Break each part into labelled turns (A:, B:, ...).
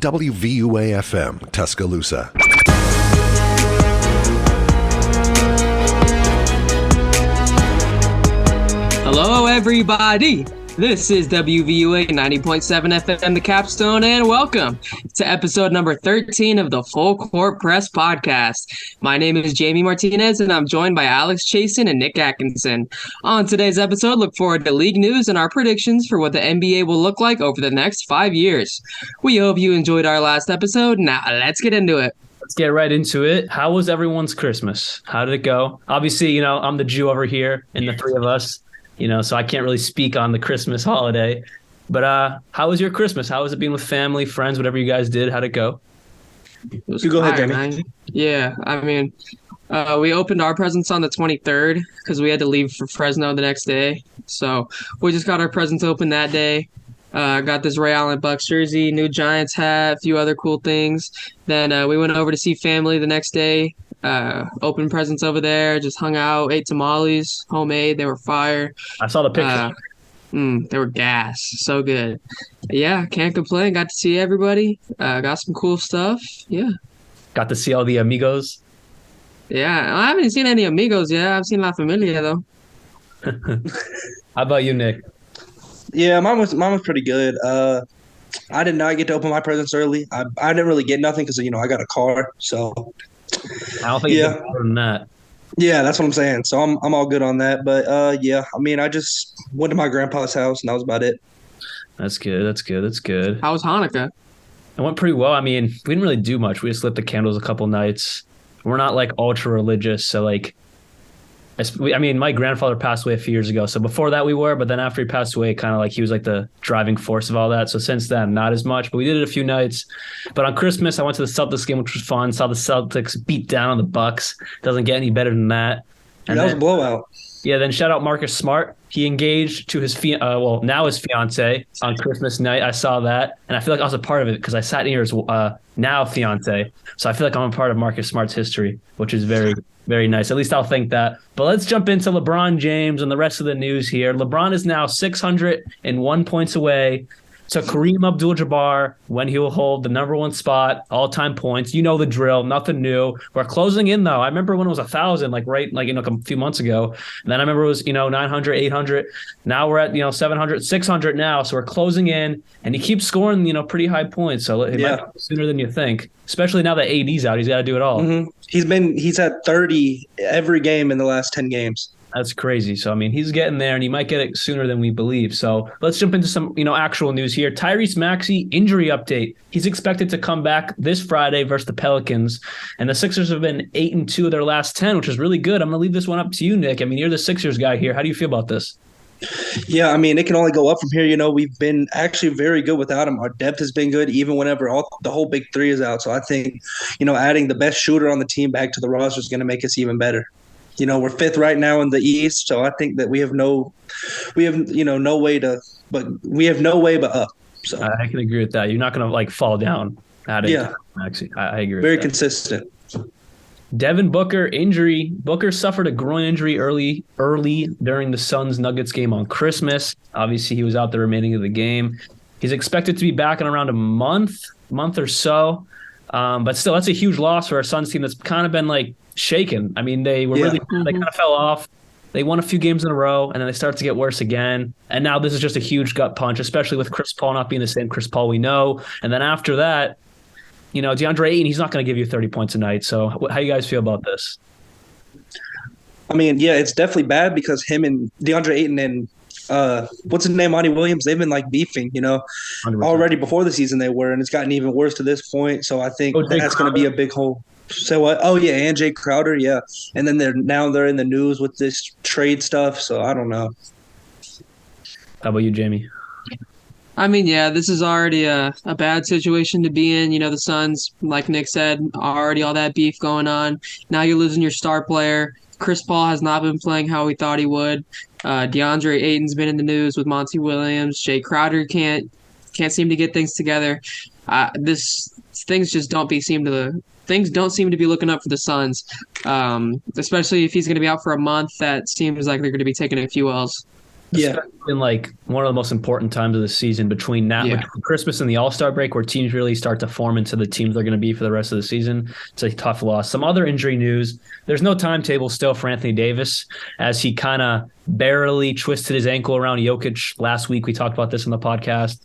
A: WVUA-FM, Tuscaloosa.
B: Hello, everybody. This is WVUA 90.7 FM, The Capstone, and welcome to episode number 13 of the Full Court Press Podcast. My name is Jamie Martinez, and I'm joined by Alex Chasen and Nick Atkinson. On today's episode, look forward to league news and our predictions for what the NBA will look like over the next 5 years. We hope you enjoyed our last episode. Now, let's get into it.
C: Let's get right into it. How was everyone's Christmas? How did it go? Obviously, I'm the Jew over here in the three of us. So I can't really speak on the Christmas holiday. But how was your Christmas? How was it being with family, friends, whatever you guys did? How'd it go?
B: You go ahead, Jamie. Yeah, we opened our presents on the 23rd because we had to leave for Fresno the next day. So we just got our presents open that day. Got this Ray Allen Bucks jersey, new Giants hat, a few other cool things. Then we went over to see family the next day. Opened presents over there, just hung out, ate tamales, homemade. They were fire.
C: I saw the pictures.
B: They were gas. So good. Yeah, can't complain. Got to see everybody. Got some cool stuff. Yeah.
C: Got to see all the amigos.
B: Yeah, I haven't seen any amigos yet. I've seen La Familia, though.
C: How about you, Nick?
D: Yeah, mine was pretty good. I did not get to open my presents early. I didn't really get nothing because, I got a car, so...
C: I don't think it's more than that.
D: Yeah, that's what I'm saying. So I'm all good on that. But I just went to my grandpa's house and that was about it.
C: That's good.
B: How was Hanukkah?
C: It went pretty well. We didn't really do much. We just lit the candles a couple nights. We're not like ultra religious, so my grandfather passed away a few years ago. So before that we were, but then after he passed away, kind of like he was like the driving force of all that. So since then, not as much, but we did it a few nights. But on Christmas, I went to the Celtics game, which was fun. Saw the Celtics beat down on the Bucks. Doesn't get any better than that.
D: And that was a blowout.
C: Yeah, then shout out Marcus Smart. He engaged to his now his fiance on Christmas night. I saw that, and I feel like I was a part of it because I sat near his now fiance. So I feel like I'm a part of Marcus Smart's history, which is very, very nice. At least I'll think that. But let's jump into LeBron James and the rest of the news here. LeBron is now 601 points away to Kareem Abdul-Jabbar when he will hold the number one spot, all-time points. You know the drill, nothing new. We're closing in, though. I remember when it was 1,000, a few months ago. And then I remember it was, 900, 800. Now we're at, 700, 600 now. So we're closing in, and he keeps scoring, pretty high points. So it might be sooner than you think, especially now that AD's out. He's got to do it all.
D: Mm-hmm. He's had 30 every game in the last 10 games.
C: That's crazy. So, he's getting there, and he might get it sooner than we believe. So let's jump into some, actual news here. Tyrese Maxey, injury update. He's expected to come back this Friday versus the Pelicans. And the Sixers have been 8-2 of their last 10, which is really good. I'm going to leave this one up to you, Nick. You're the Sixers guy here. How do you feel about this?
D: Yeah, it can only go up from here. We've been actually very good without him. Our depth has been good, even whenever the whole big three is out. So I think, adding the best shooter on the team back to the roster is going to make us even better. We're fifth right now in the East, so I think that we have no way but up. So
C: I can agree with that. You're not going to fall down. Maxey. I agree.
D: Very consistent.
C: Devin Booker injury. Booker suffered a groin injury early during the Suns-Nuggets game on Christmas. Obviously, he was out the remaining of the game. He's expected to be back in around a month or so. But still, that's a huge loss for our Suns team that's kind of been shaken. They were they kind of fell off. They won a few games in a row, and then they start to get worse again. And now this is just a huge gut punch, especially with Chris Paul not being the same Chris Paul we know. And then after that, DeAndre Ayton, he's not going to give you 30 points a night. So how you guys feel about this?
D: It's definitely bad because him and DeAndre Ayton and what's his name, Monty Williams, they've been beefing, 100%. Already before the season they were, and it's gotten even worse to this point. So I think that's going to be a big hole. So what? Oh yeah, and Jay Crowder, yeah. And then they're in the news with this trade stuff. So I don't know.
C: How about you, Jamie?
B: This is already a bad situation to be in. The Suns, like Nick said, already all that beef going on. Now you're losing your star player. Chris Paul has not been playing how we thought he would. DeAndre Ayton's been in the news with Monty Williams. Jay Crowder can't seem to get things together. Things don't seem to be looking up for the Suns, especially if he's going to be out for a month. That seems like they're going to be taking a few L's.
D: Yeah.
C: especially in like one of the most important times of the season between now between Christmas and the All-Star break, where teams really start to form into the teams they're going to be for the rest of the season. It's a tough loss. Some other injury news: there's no timetable still for Anthony Davis, as he kind of barely twisted his ankle around Jokic last week. We talked about this in the podcast.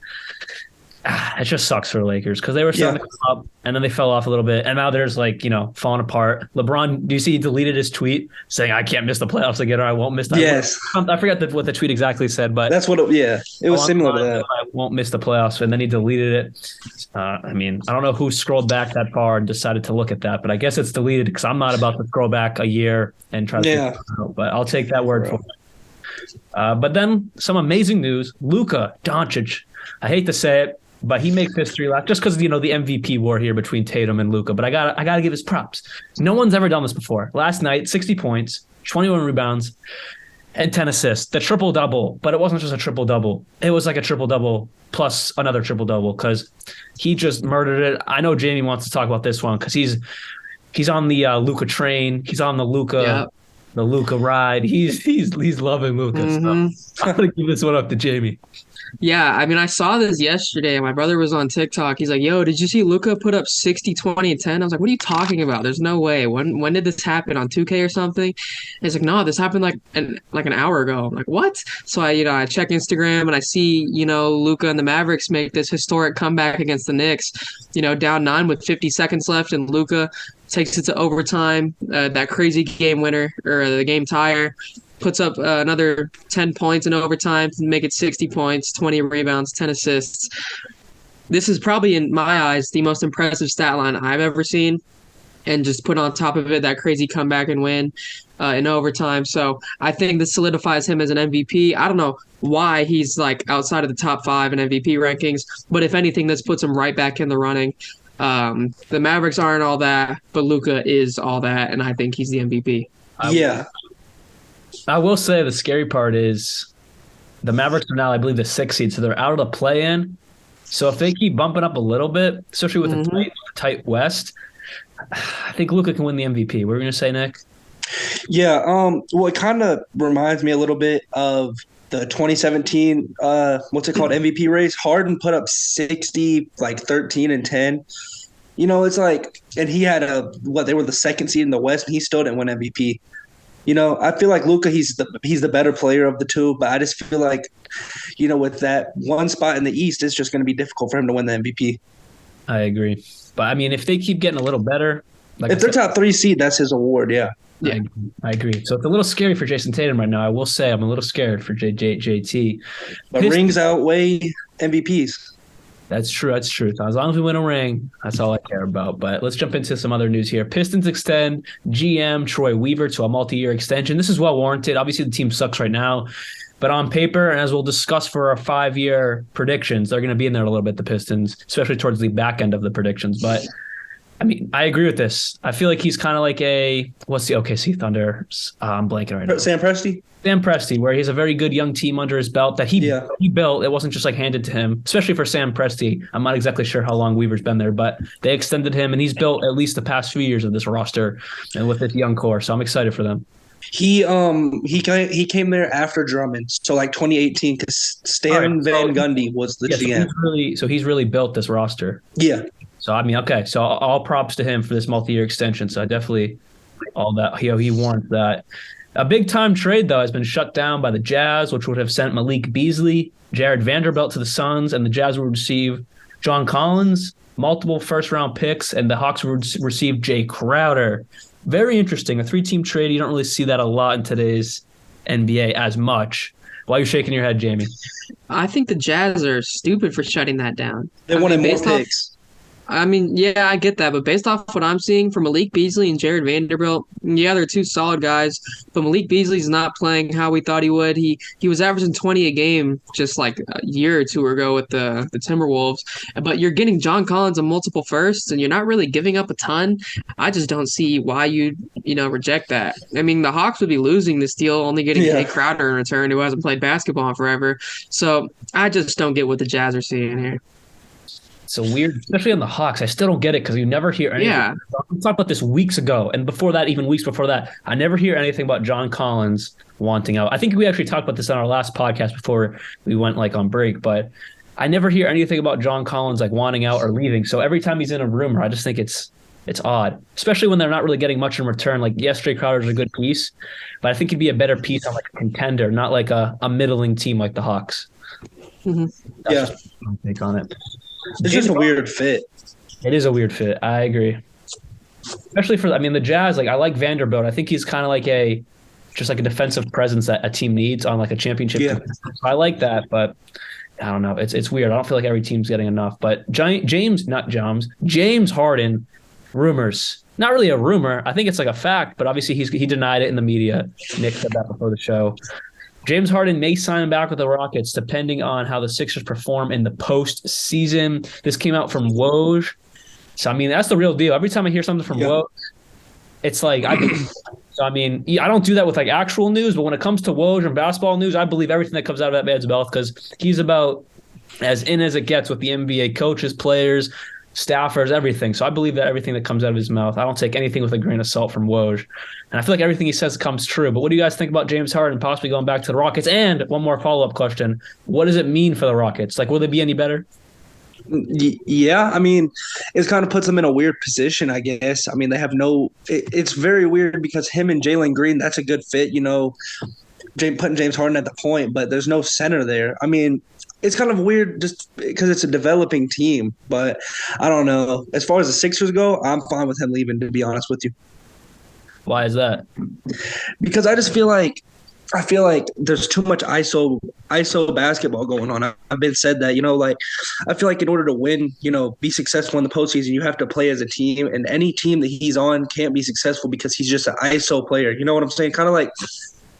C: It just sucks for the Lakers because they were starting to come up and then they fell off a little bit. And now there's like, falling apart. LeBron, do you see he deleted his tweet saying, I can't miss the playoffs again or I won't miss the
D: Yes.
C: I forgot what the tweet exactly said, but
D: that's what it was similar to that.
C: I won't miss the playoffs. And then he deleted it. I don't know who scrolled back that far and decided to look at that, but I guess it's deleted because I'm not about to scroll back a year and try to figure it out, but I'll take that word for it. But then some amazing news. Luka Doncic. I hate to say it, but he makes history last just because the MVP war here between Tatum and Luka. But I gotta give his props. No one's ever done this before. Last night, 60 points, 21 rebounds, and 10 assists. The triple double, but it wasn't just a triple double. It was like a triple double plus another triple double because he just murdered it. I know Jamie wants to talk about this one because he's on the Luka train. He's on the Luka. The Luka ride. He's loving Luka.
B: Mm-hmm.
C: So I'm gonna give this one up to Jamie.
B: Yeah, I saw this yesterday. My brother was on TikTok. He's like, yo, did you see Luka put up 60, 20, and 10? I was like, what are you talking about? There's no way. When did this happen? On 2K or something? And he's like, no, this happened like an hour ago. I'm like, what? So I check Instagram and I see, Luka and the Mavericks make this historic comeback against the Knicks, down 9 with 50 seconds left, and Luka takes it to overtime, that crazy game winner or the game tire. Puts up another 10 points in overtime to make it 60 points, 20 rebounds, 10 assists. This is probably, in my eyes, the most impressive stat line I've ever seen. And just put on top of it that crazy comeback and win in overtime. So I think this solidifies him as an MVP. I don't know why he's like outside of the top 5 in MVP rankings, but if anything, this puts him right back in the running. The Mavericks aren't all that, but Luka is all that, and I think he's the MVP.
C: I will say the scary part is the Mavericks are now, I believe, the 6th seed, so they're out of the play-in. So if they keep bumping up a little bit, especially with the tight West, I think Luka can win the MVP. What were you going to say, Nick?
D: Yeah, well, it kind of reminds me a little bit of the 2017, MVP race. Harden put up 60, like 13 and 10. It's like, and he had they were the 2nd seed in the West, and he still didn't win MVP. I feel like Luka, he's the better player of the two, but I just feel like, with that one spot in the East, it's just going to be difficult for him to win the MVP.
C: I agree. But, if they keep getting a little better.
D: If they're top 3 seed, that's his award, yeah.
C: I agree. So it's a little scary for Jason Tatum right now. I will say I'm a little scared for JT.
D: But rings outweigh MVPs.
C: That's true. So as long as we win a ring, that's all I care about. But let's jump into some other news here. Pistons extend GM Troy Weaver to a multi-year extension. This is well warranted. Obviously, the team sucks right now. But on paper, and as we'll discuss for our 5-year predictions, they're going to be in there a little bit, the Pistons, especially towards the back end of the predictions. But, I agree with this. I feel like he's kind of like what's the OKC Thunder? I'm blanking right now.
D: Sam Presti?
C: Sam Presti, where he has a very good young team under his belt that he built. It wasn't just like handed to him, especially for Sam Presti. I'm not exactly sure how long Weaver's been there, but they extended him, and he's built at least the past few years of this roster and with this young core. So I'm excited for them.
D: He came there after Drummond, so like 2018, because Stan Van Gundy was the GM.
C: So he's really built this roster.
D: Yeah.
C: So okay. So all props to him for this multi-year extension. So I definitely all that he warrants that. A big-time trade, though, has been shut down by the Jazz, which would have sent Malik Beasley, Jared Vanderbilt to the Suns, and the Jazz would receive John Collins, multiple first-round picks, and the Hawks would receive Jay Crowder. Very interesting. A 3-team trade. You don't really see that a lot in today's NBA as much. Why are you shaking your head, Jamie?
B: I think the Jazz are stupid for shutting that down.
D: They wanted more picks.
B: Yeah, I get that, but based off what I'm seeing from Malik Beasley and Jared Vanderbilt, yeah, they're 2 solid guys, but Malik Beasley's not playing how we thought he would. He was averaging 20 a game just like a year or 2 ago with the Timberwolves, but you're getting John Collins a multiple firsts, and you're not really giving up a ton. I just don't see why you'd reject that. The Hawks would be losing this deal, only getting Jay Crowder in return, who hasn't played basketball in forever. So I just don't get what the Jazz are seeing here.
C: It's so weird, especially on the Hawks. I still don't get it because you never hear anything.
B: Yeah.
C: We talked about this weeks ago, and before that, even weeks before that, I never hear anything about John Collins wanting out. I think we actually talked about this on our last podcast before we went like on break, but I never hear anything about John Collins like wanting out or leaving. So every time he's in a rumor, I just think it's odd, especially when they're not really getting much in return. Like, yes, Jay Crowder's a good piece, but I think he'd be a better piece on like a contender, not like a middling team like the Hawks.
B: Mm-hmm.
C: That's just my take on it.
D: It's just a weird fit.
C: It is a weird fit. I agree. Especially for, the Jazz, like I like Vanderbilt. I think he's kind of like just like a defensive presence that a team needs on like a championship.
D: Yeah.
C: So I like that, but I don't know. It's weird. I don't feel like every team's getting enough. But James Harden, rumors. Not really a rumor. I think it's like a fact, but obviously he denied it in the media. Nick said that before the show. James Harden may sign back with the Rockets depending on how the Sixers perform in the postseason. This came out from Woj. So, that's the real deal. Every time I hear something from Woj, it's like I don't do that with like actual news, but when it comes to Woj and basketball news, I believe everything that comes out of that man's mouth because he's about as in as it gets with the NBA coaches, players, staffers, everything. So I believe that everything that comes out of his mouth. I don't take anything with a grain of salt from Woj. And I feel like everything he says comes true. But what do you guys think about James Harden possibly going back to the Rockets? And one more follow-up question. What does it mean for the Rockets? Like, will they be any better?
D: Yeah, it kind of puts them in a weird position, I guess. They have it's very weird because him and Jalen Green, that's a good fit, putting James Harden at the point, but there's no center there. It's kind of weird just because it's a developing team, but I don't know. As far as the Sixers go, I'm fine with him leaving, to be honest with you.
C: Why is that?
D: Because I feel like there's too much ISO basketball going on. I've been said that, I feel like in order to win, be successful in the postseason, you have to play as a team, and any team that he's on can't be successful because he's just an ISO player. You know what I'm saying? Kind of like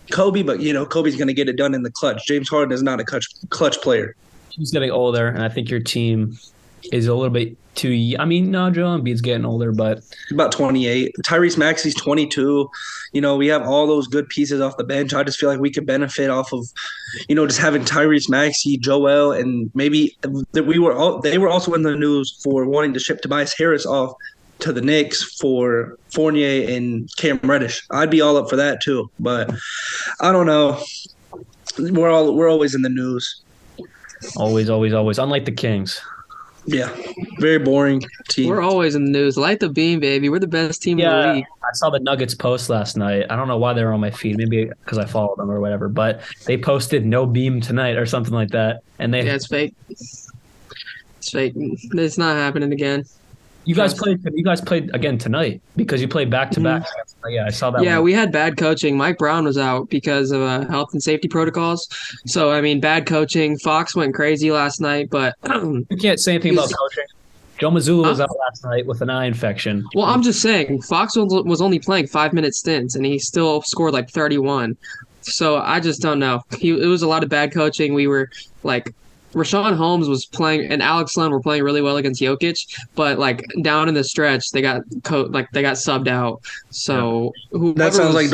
D: Kobe, but Kobe's going to get it done in the clutch. James Harden is not a clutch player.
C: He's getting older, and I think your team is a little bit too. No, Joel Embiid's getting older, but
D: about 28. Tyrese Maxey's 22. We have all those good pieces off the bench. I just feel like we could benefit off of, just having Tyrese Maxey, Joel, and maybe that they were also in the news for wanting to ship Tobias Harris off to the Knicks for Fournier and Cam Reddish. I'd be all up for that too, but I don't know. We're always in the news.
C: Always. Unlike the Kings.
D: Yeah, very boring team.
B: We're always in the news. Light the beam, baby. We're the best team in the league.
C: I saw the Nuggets post last night. I don't know why they were on my feed. Maybe because I followed them or whatever. But they posted no beam tonight or something like that. And it's
B: fake. It's fake. It's not happening again.
C: You guys played again tonight because you played back to back. Yeah, I saw that.
B: Yeah, we had bad coaching. Mike Brown was out because of health and safety protocols. So bad coaching. Fox went crazy last night, but
C: you can't say anything about coaching. Joe Mazzulla was out last night with an eye infection.
B: Well, I'm just saying, Fox was only playing 5-minute stints, and he still scored like 31. So I just don't know. It was a lot of bad coaching. We were like, Rashawn Holmes was playing, and Alex Len were playing really well against Jokic, but like down in the stretch, they got subbed out. So
D: that sounds like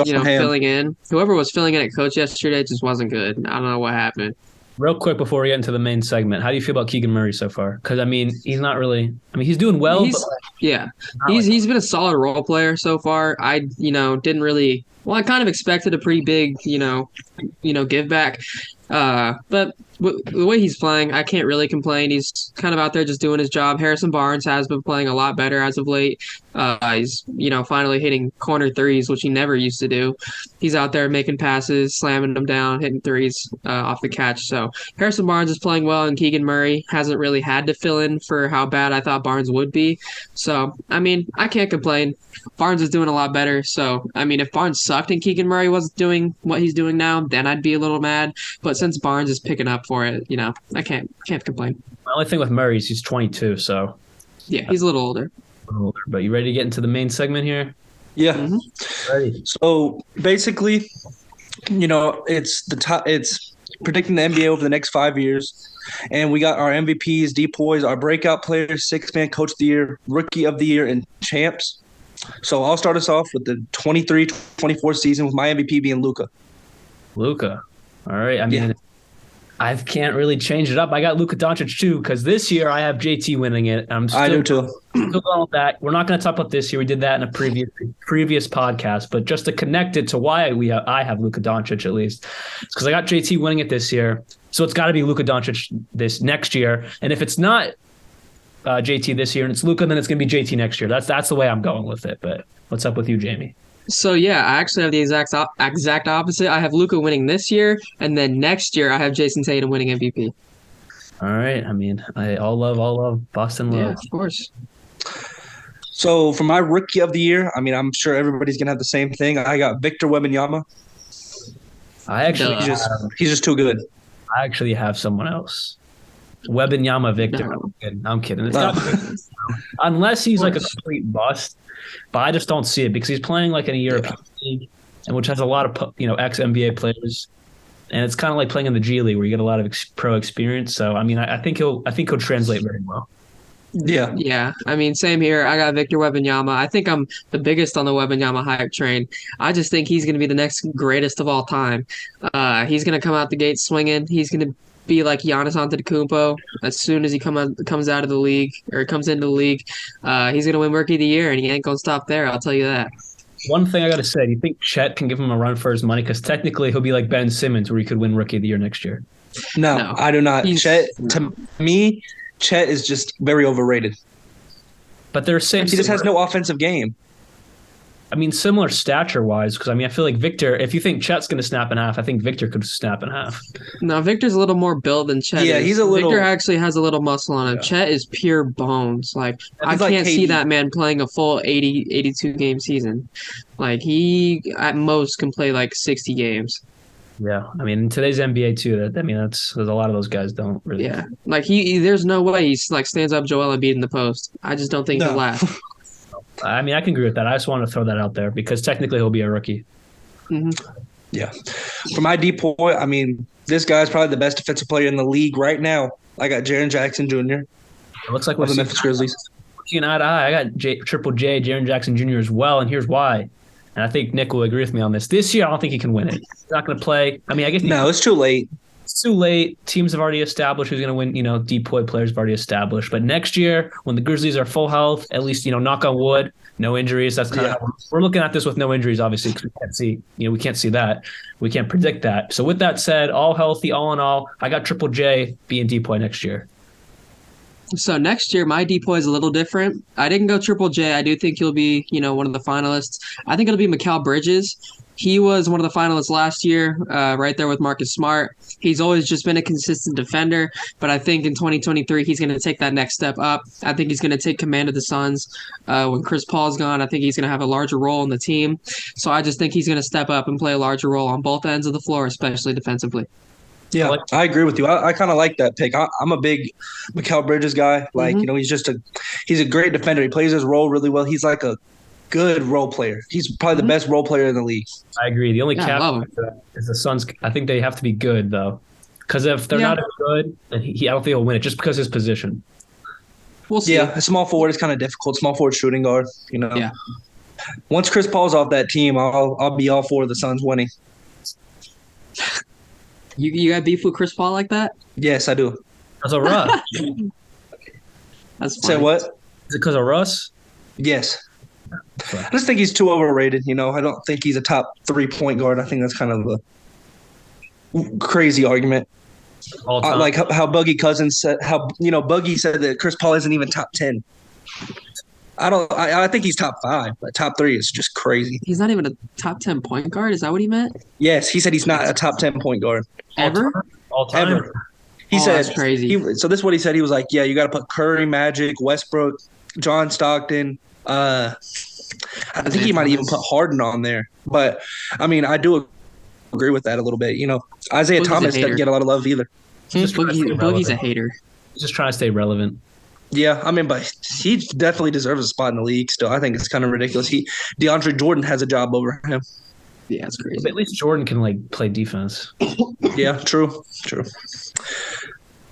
B: whoever was filling in at coach yesterday just wasn't good. I don't know what happened.
C: Real quick before we get into the main segment, how do you feel about Keegan Murray so far? Because he's not really. He's doing well.
B: He's been a solid role player so far. I didn't really. Well, I kind of expected a pretty big give back. But the way he's playing, I can't really complain. He's kind of out there just doing his job. Harrison Barnes has been playing a lot better as of late. He's finally hitting corner threes, which he never used to do. He's out there making passes, slamming them down, hitting threes off the catch. So Harrison Barnes is playing well, and Keegan Murray hasn't really had to fill in for how bad I thought Barnes would be. So I can't complain. Barnes is doing a lot better. So if Barnes sucked and Keegan Murray wasn't doing what he's doing now, then I'd be a little mad. But since Barnes is picking up for it, I can't complain.
C: My only thing with Murray is he's 22, so
B: yeah, he's a little older.
C: But you ready to get into the main segment here?
D: Yeah.
B: Mm-hmm.
C: Ready.
D: So basically, it's predicting the NBA over the next 5 years. And we got our MVPs, DPOYs, our breakout players, six-man coach of the year, rookie of the year, and champs. So I'll start us off with the 23-24 season with my MVP being Luka.
C: Luka. All right. I can't really change it up. I got Luka Doncic too because this year I have JT winning it.
D: I do too.
C: Still going with that. We're not going to talk about this year. We did that in a previous podcast, but just to connect it to why I have Luka Doncic at least, because I got JT winning it this year, so it's got to be Luka Doncic this next year. And if it's not JT this year and it's Luka, then it's going to be JT next year. That's the way I'm going with it. But what's up with you, Jamie?
B: So yeah, I actually have the exact opposite. I have Luka winning this year, and then next year I have Jason Tatum winning MVP.
C: All right. I mean, all love Boston love.
B: Yeah, of course.
D: So for my rookie of the year, I mean, I'm sure everybody's gonna have the same thing. I got Victor Wembanyama. He's just too good.
C: I actually have someone else. Wembanyama Victor.
B: No.
C: I'm kidding. It's not unless he's like a complete bust. But I just don't see it because he's playing like in a European league, and which has a lot of ex NBA players, and it's kind of like playing in the G League where you get a lot of pro experience. So I mean, I think he'll translate very well.
D: Yeah.
B: Yeah. I mean, same here. I got Victor Wembanyama. I think I'm the biggest on the Wembanyama hype train. I just think he's going to be the next greatest of all time. He's going to come out the gate swinging. He's going to be like Giannis Antetokounmpo as soon as he comes out of the league or comes into the league. He's gonna win Rookie of the Year, and he ain't gonna stop there. I'll tell you that.
C: One thing I gotta say: do you think Chet can give him a run for his money? Because technically, he'll be like Ben Simmons, where he could win Rookie of the Year next year.
D: No, I do not. To me, Chet is just very overrated.
C: But they're
D: he just has no offensive game.
C: I mean, similar stature-wise, because, I mean, I feel like Victor, if you think Chet's going to snap in half, I think Victor could snap in half.
B: No, Victor's a little more built than Chet is.
D: He's a little...
B: Victor actually has a little muscle on him. Yeah. Chet is pure bones. Like, I can't see that man playing a full 80, 82-game season. Like, he, at most, can play, like, 60 games.
C: Yeah, I mean, in today's NBA, too, there's a lot of those guys don't really...
B: Yeah, like, there's no way he's, like, stands up Joel Embiid in the post. I just don't think he'll last.
C: I mean, I can agree with that. I just wanted to throw that out there because technically he'll be a rookie.
B: Mm-hmm.
D: Yeah. For my DPOY, I mean, this guy's probably the best defensive player in the league right now. I got Jaren Jackson Jr.
C: It looks like
D: we're the Memphis Grizzlies.
C: Looking eye to eye, I got Triple J, Jaren Jackson Jr. as well, and here's why. And I think Nick will agree with me on this. This year, I don't think he can win it. He's not going to play. I mean, I guess
D: no, it's too late.
C: It's too late. Teams have already established who's going to win. DPOY players have already established. But next year, when the Grizzlies are full health, at least knock on wood, no injuries. That's kind of how we're looking at this with no injuries, obviously, because we can't see that. We can't predict that. So with that said, all healthy, all in all, I got Triple J being DPOY next year.
B: So next year, my DPOY is a little different. I didn't go Triple J. I do think he'll be, one of the finalists. I think it'll be Mikal Bridges. He was one of the finalists last year, right there with Marcus Smart. He's always just been a consistent defender, but I think in 2023 he's going to take that next step up. I think he's going to take command of the Suns. When Chris Paul's gone, I think he's going to have a larger role in the team. So I just think he's going to step up and play a larger role on both ends of the floor, especially defensively.
D: Yeah, I agree with you. I kind of like that pick. I'm a big Mikal Bridges guy. Like, he's a great defender. He plays his role really well. He's like a good role player. He's probably the best role player in the league.
C: I agree. The only cap is the Suns. I think they have to be good, though. Because if they're not as good, then I don't think he'll win it just because of his position.
B: We'll see.
D: Yeah, a small forward is kind of difficult. Small forward shooting guard,
B: Yeah.
D: Once Chris Paul's off that team, I'll be all for the Suns winning.
B: You got beef with Chris Paul like that?
D: Yes, I do.
C: Because of Russ.
B: That's funny.
D: Say what?
C: Is it because of Russ?
D: Yes. I just think he's too overrated. I don't think he's a top 3 point guard. I think that's kind of a crazy argument. Like how Buggy Cousins said, Buggy said that Chris Paul isn't even top 10. I think he's top 5, but top 3 is just crazy.
B: He's not even a top 10 point guard. Is that what he meant?
D: Yes, he said he's not a top 10 point guard
B: ever.
C: All time.
D: Ever. He said
B: that's crazy.
D: So this is what he said. He was like, "Yeah, you got to put Curry, Magic, Westbrook, John Stockton." I think he might even put Harden on there. But I mean, I do agree with that a little bit. Isaiah Thomas doesn't get a lot of love either.
B: Boogie's a hater.
C: He's just trying to stay relevant.
D: Yeah, I mean, but he definitely deserves a spot in the league still. I think it's kind of ridiculous. DeAndre Jordan has a job over him.
B: Yeah, it's crazy.
C: But at least Jordan can play defense.
D: Yeah, true.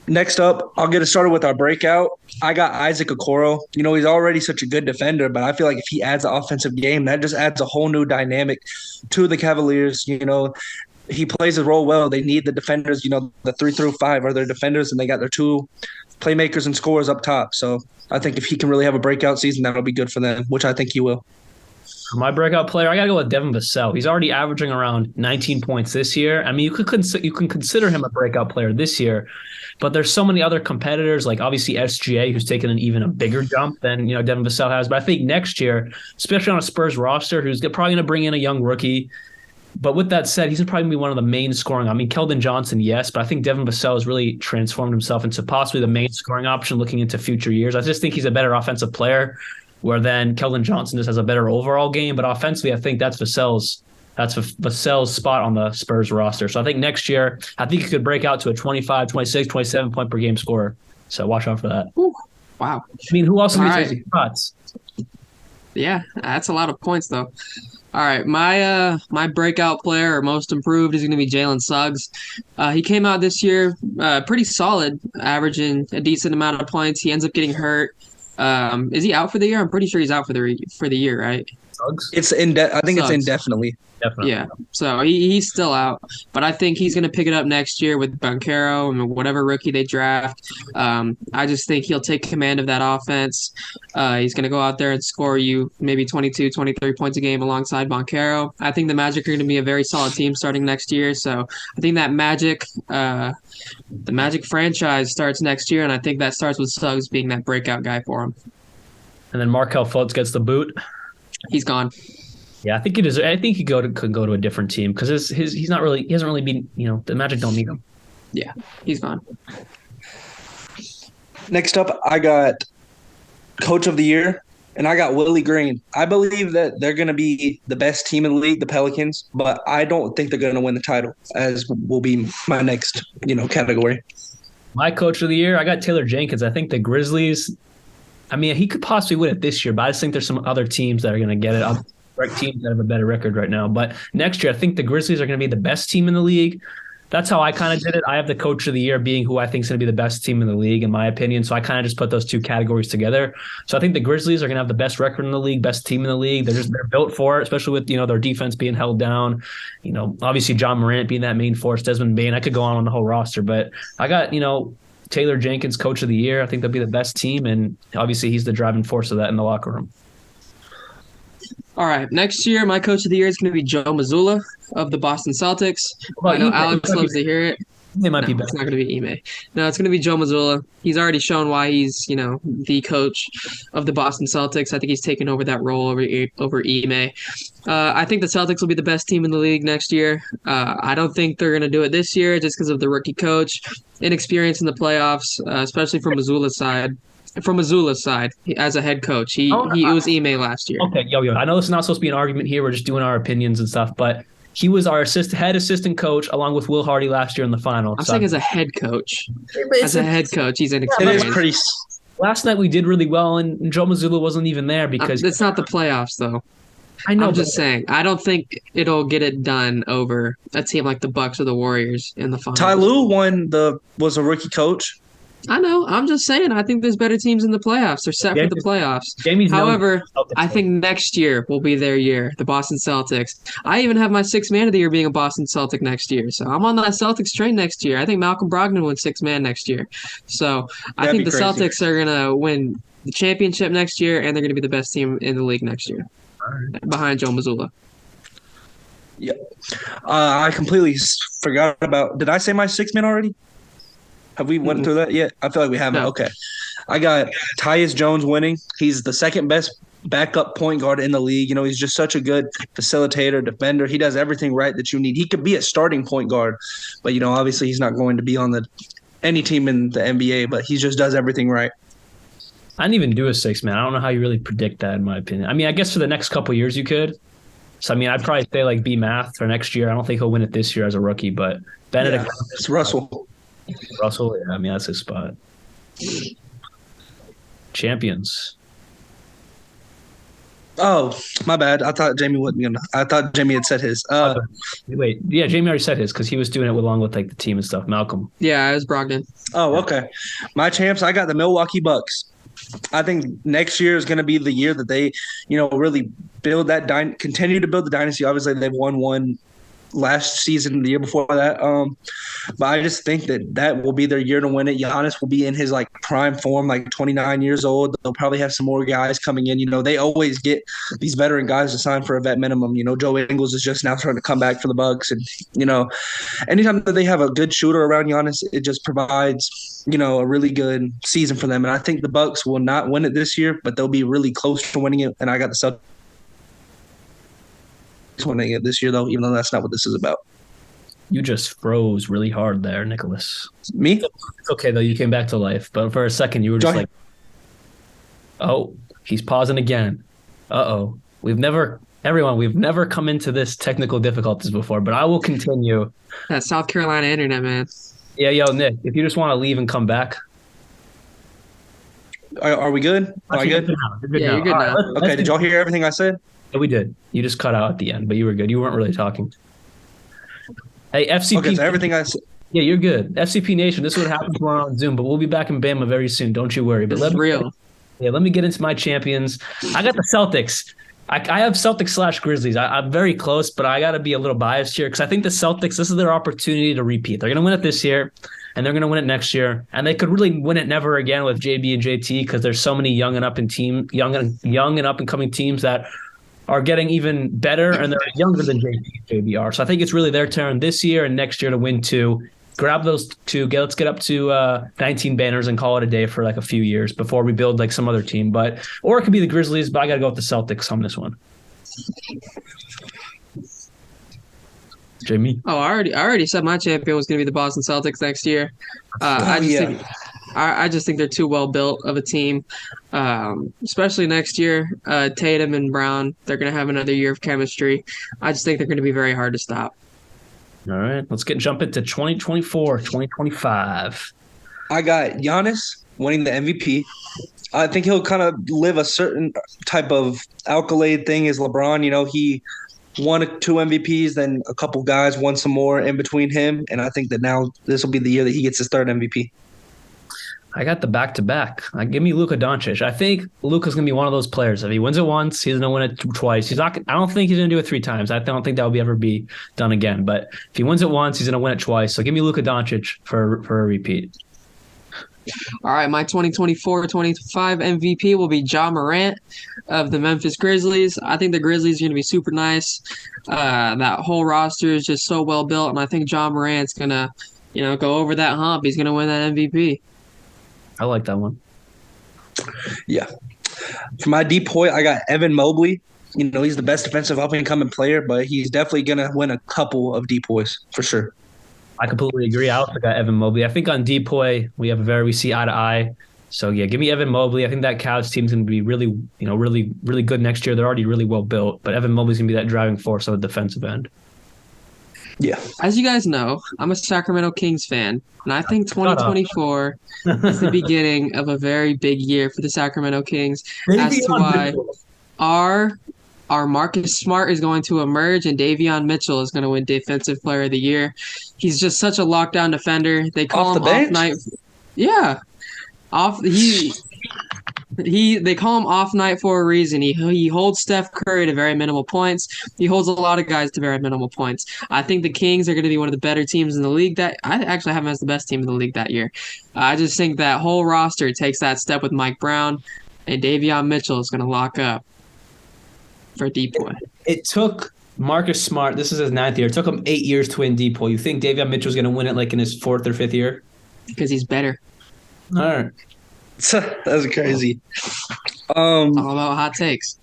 D: Next up, I'll get it started with our breakout. I got Isaac Okoro. He's already such a good defender, but I feel like if he adds an offensive game, that just adds a whole new dynamic to the Cavaliers. he plays his role well. They need the defenders. The 3 through 5 are their defenders, and they got their 2 playmakers and scorers up top. So I think if he can really have a breakout season, that'll be good for them, which I think he will.
C: For my breakout player, I got to go with Devin Vassell. He's already averaging around 19 points this year. I mean, you can consider him a breakout player this year, but there's so many other competitors, like obviously SGA, who's taken an even a bigger jump than Devin Vassell has. But I think next year, especially on a Spurs roster, who's probably going to bring in a young rookie. But with that said, he's probably going to be one of the main scoring. I mean, Keldon Johnson, yes, but I think Devin Vassell has really transformed himself into possibly the main scoring option looking into future years. I just think he's a better offensive player, where then Keldon Johnson just has a better overall game. But offensively, I think that's Vassell's spot on the Spurs roster. So I think next year, I think he could break out to a 25, 26, 27 point per game scorer. So watch out for that.
B: Ooh, wow.
C: I mean, who else needs
B: those
C: spots?
B: Yeah, that's a lot of points, though. All right, my breakout player or most improved is going to be Jalen Suggs. He came out this year pretty solid, averaging a decent amount of points. He ends up getting hurt. Is he out for the year? I'm pretty sure he's out for the year, right?
C: Suggs?
D: I think it's indefinitely.
C: Definitely.
B: Yeah, so he's still out, but I think he's going to pick it up next year with Banchero and whatever rookie they draft. I just think he'll take command of that offense. He's going to go out there and score you maybe 22, 23 points a game alongside Banchero. I think the Magic are going to be a very solid team starting next year, so I think that the Magic franchise starts next year, and I think that starts with Suggs being that breakout guy for him.
C: And then Markelle Fultz gets the boot.
B: He's gone.
C: Yeah, I think it is. I think he could go to a different team because he hasn't really been. The Magic don't need him.
B: Yeah, he's gone.
D: Next up, I got Coach of the Year, and I got Willie Green. I believe that they're going to be the best team in the league, the Pelicans, but I don't think they're going to win the title, as will be my next category.
C: My Coach of the Year, I got Taylor Jenkins. I think the Grizzlies. I mean, he could possibly win it this year, but I just think there's some other teams that are going to get it. Teams that have a better record right now. But next year, I think the Grizzlies are going to be the best team in the league. That's how I kind of did it. I have the Coach of the Year being who I think is going to be the best team in the league, in my opinion. So I kind of just put those two categories together. So I think the Grizzlies are going to have the best record in the league, best team in the league. They're built for it, especially with their defense being held down. Obviously John Morant being that main force, Desmond Bane. I could go on the whole roster, but I got Taylor Jenkins, Coach of the Year. I think they'll be the best team, and obviously he's the driving force of that in the locker room.
B: All right, next year, my Coach of the Year is going to be Joe Mazzulla of the Boston Celtics. I know Alex loves to hear it.
C: It might be better.
B: It's not going to be Ime. No, it's going to be Joe Mazzulla. He's already shown why he's, the coach of the Boston Celtics. I think he's taken over that role over Ime. I think the Celtics will be the best team in the league next year. I don't think they're going to do it this year just because of the rookie coach, inexperience in the playoffs, especially from Mazzulla's side. From Mazzulla's side, as a head coach, it was Ime last year.
C: Okay, I know this is not supposed to be an argument here. We're just doing our opinions and stuff, but he was our head assistant coach along with Will Hardy last year in the final.
B: I'm saying as a head coach. As a head coach, he's inexperienced.
D: It is pretty.
C: Last night we did really well, and Joe Mazzulla wasn't even there because
B: it's not the playoffs, though.
C: I know.
B: I'm just saying. I don't think it'll get it done over a team like the Bucks or the Warriors in the final.
D: Ty Lue was a rookie coach.
B: I know. I'm just saying. I think there's better teams in the playoffs. They're set for the playoffs. However, I think next year will be their year, the Boston Celtics. I even have my sixth man of the year being a Boston Celtic next year. So I'm on that Celtics train next year. I think Malcolm Brogdon wins sixth man next year. So I think the Celtics are going to win the championship next year, and they're going to be the best team in the league next year behind Joe Mazzulla.
D: Yeah. I completely forgot about – did I say my sixth man already? Have we went through that yet? I feel like we haven't. No. Okay. I got Tyus Jones winning. He's the second best backup point guard in the league. He's just such a good facilitator, defender. He does everything right that you need. He could be a starting point guard, but, obviously he's not going to be on any team in the NBA, but he just does everything right.
C: I didn't even do a six, man. I don't know how you really predict that, in my opinion. I mean, I guess for the next couple of years you could. So, I mean, I'd probably say, B math for next year. I don't think he'll win it this year as a rookie, but Benedict.
D: Yeah, it's Russell.
C: Russell, yeah, I mean, that's his spot. Champions.
D: Oh, my bad. I thought Jamie had said his.
C: Wait, yeah, Jamie already said his because he was doing it along with the team and stuff. Malcolm.
B: Yeah, it was Brogdon.
D: Oh, okay. My champs, I got the Milwaukee Bucks. I think next year is going to be the year that they, really build that continue to build the dynasty. Obviously, they've won one last season, the year before that. But I just think that will be their year to win it. Giannis will be in his like prime form, like 29 years old. They'll probably have some more guys coming in. They always get these veteran guys to sign for a vet minimum. Joe Ingles is just now starting to come back for the Bucks, and anytime that they have a good shooter around Giannis, it just provides a really good season for them. And I think the Bucks will not win it this year, but they'll be really close to winning it. And I got the Celtics winning it this year, though, even though that's not what this is about.
C: You just froze really hard there, Nicholas.
D: Me?
C: It's okay, though. You came back to life. But for a second, you were just like, oh, he's pausing again. Uh-oh. We've never come into this technical difficulties before, but I will continue.
B: That South Carolina internet, man.
C: Yeah, yo, Nick, if you just want to leave and come back.
D: Are we good? Are we good?
B: You're good now.
D: Okay, did y'all hear everything I said?
C: Yeah, we did. You just cut out at the end, but you were good. You weren't really talking. Hey, FCP.
D: Okay, so everything I said.
C: Yeah, you're good. FCP Nation, this is what happens when we're on Zoom, but we'll be back in Bama very soon. Don't you worry. But
B: This is real.
C: Let me get into my champions. I got the Celtics. I have Celtics / Grizzlies. I'm very close, but I got to be a little biased here because I think the Celtics, this is their opportunity to repeat. They're going to win it this year, and they're going to win it next year. And they could really win it never again with JB and JT because there's so many young and up and coming teams that are getting even better, and they're younger than JB and JB are. So I think it's really their turn this year and next year to win two. Grab those two. Let's get up to 19 banners and call it a day for like a few years before we build like some other team. Or it could be the Grizzlies, but I got to go with the Celtics on this one. Jamie?
B: Oh, I already said my champion was going to be the Boston Celtics next year. I just think they're too well built of a team, especially next year. Tatum and Brown, they're going to have another year of chemistry. I just think they're going to be very hard to stop.
C: All right, let's jump into 2024, 2025.
D: I got Giannis winning the MVP. I think he'll kind of live a certain type of accolade thing as LeBron. He won 2 MVPs, then a couple guys won some more in between him, and I think that now this will be the year that he gets his third MVP.
C: I got the back-to-back. Give me Luka Doncic. I think Luka's going to be one of those players. If he wins it once, he's going to win it twice. I don't think he's going to do it 3 times. I don't think that will ever be done again. But if he wins it once, he's going to win it twice. So give me Luka Doncic for a repeat.
B: All right, my 2024-25 MVP will be Ja Morant of the Memphis Grizzlies. I think the Grizzlies are going to be super nice. That whole roster is just so well built, and I think Ja Morant's going to, go over that hump. He's going to win that MVP.
C: I like that one.
D: Yeah. For my depoy, I got Evan Mobley. He's the best defensive up-and-coming player, but he's definitely going to win a couple of depoys for sure.
C: I completely agree. I also got Evan Mobley. I think on depoy, we see eye to eye. So, yeah, give me Evan Mobley. I think that Cavs team's going to be really, really good next year. They're already really well built, but Evan Mobley's going to be that driving force on the defensive end.
D: Yeah.
B: As you guys know, I'm a Sacramento Kings fan, and I think 2024 is the beginning of a very big year for the Sacramento Kings as to why our Marcus Smart is going to emerge and Davion Mitchell is going to win Defensive Player of the Year. He's just such a lockdown defender. They call him off night. Yeah. They call him off night for a reason. He holds Steph Curry to very minimal points. He holds a lot of guys to very minimal points. I think the Kings are going to be one of the better teams in the league. I actually have them as the best team in the league that year. I just think that whole roster takes that step with Mike Brown, and Davion Mitchell is going to lock up for depoy.
C: It took Marcus Smart, this is his 9th year, it took him 8 years to win depoy. You think Davion Mitchell's going to win it like in his 4th or 5th year?
B: Because he's better.
C: All right.
D: That's crazy.
B: All about hot takes.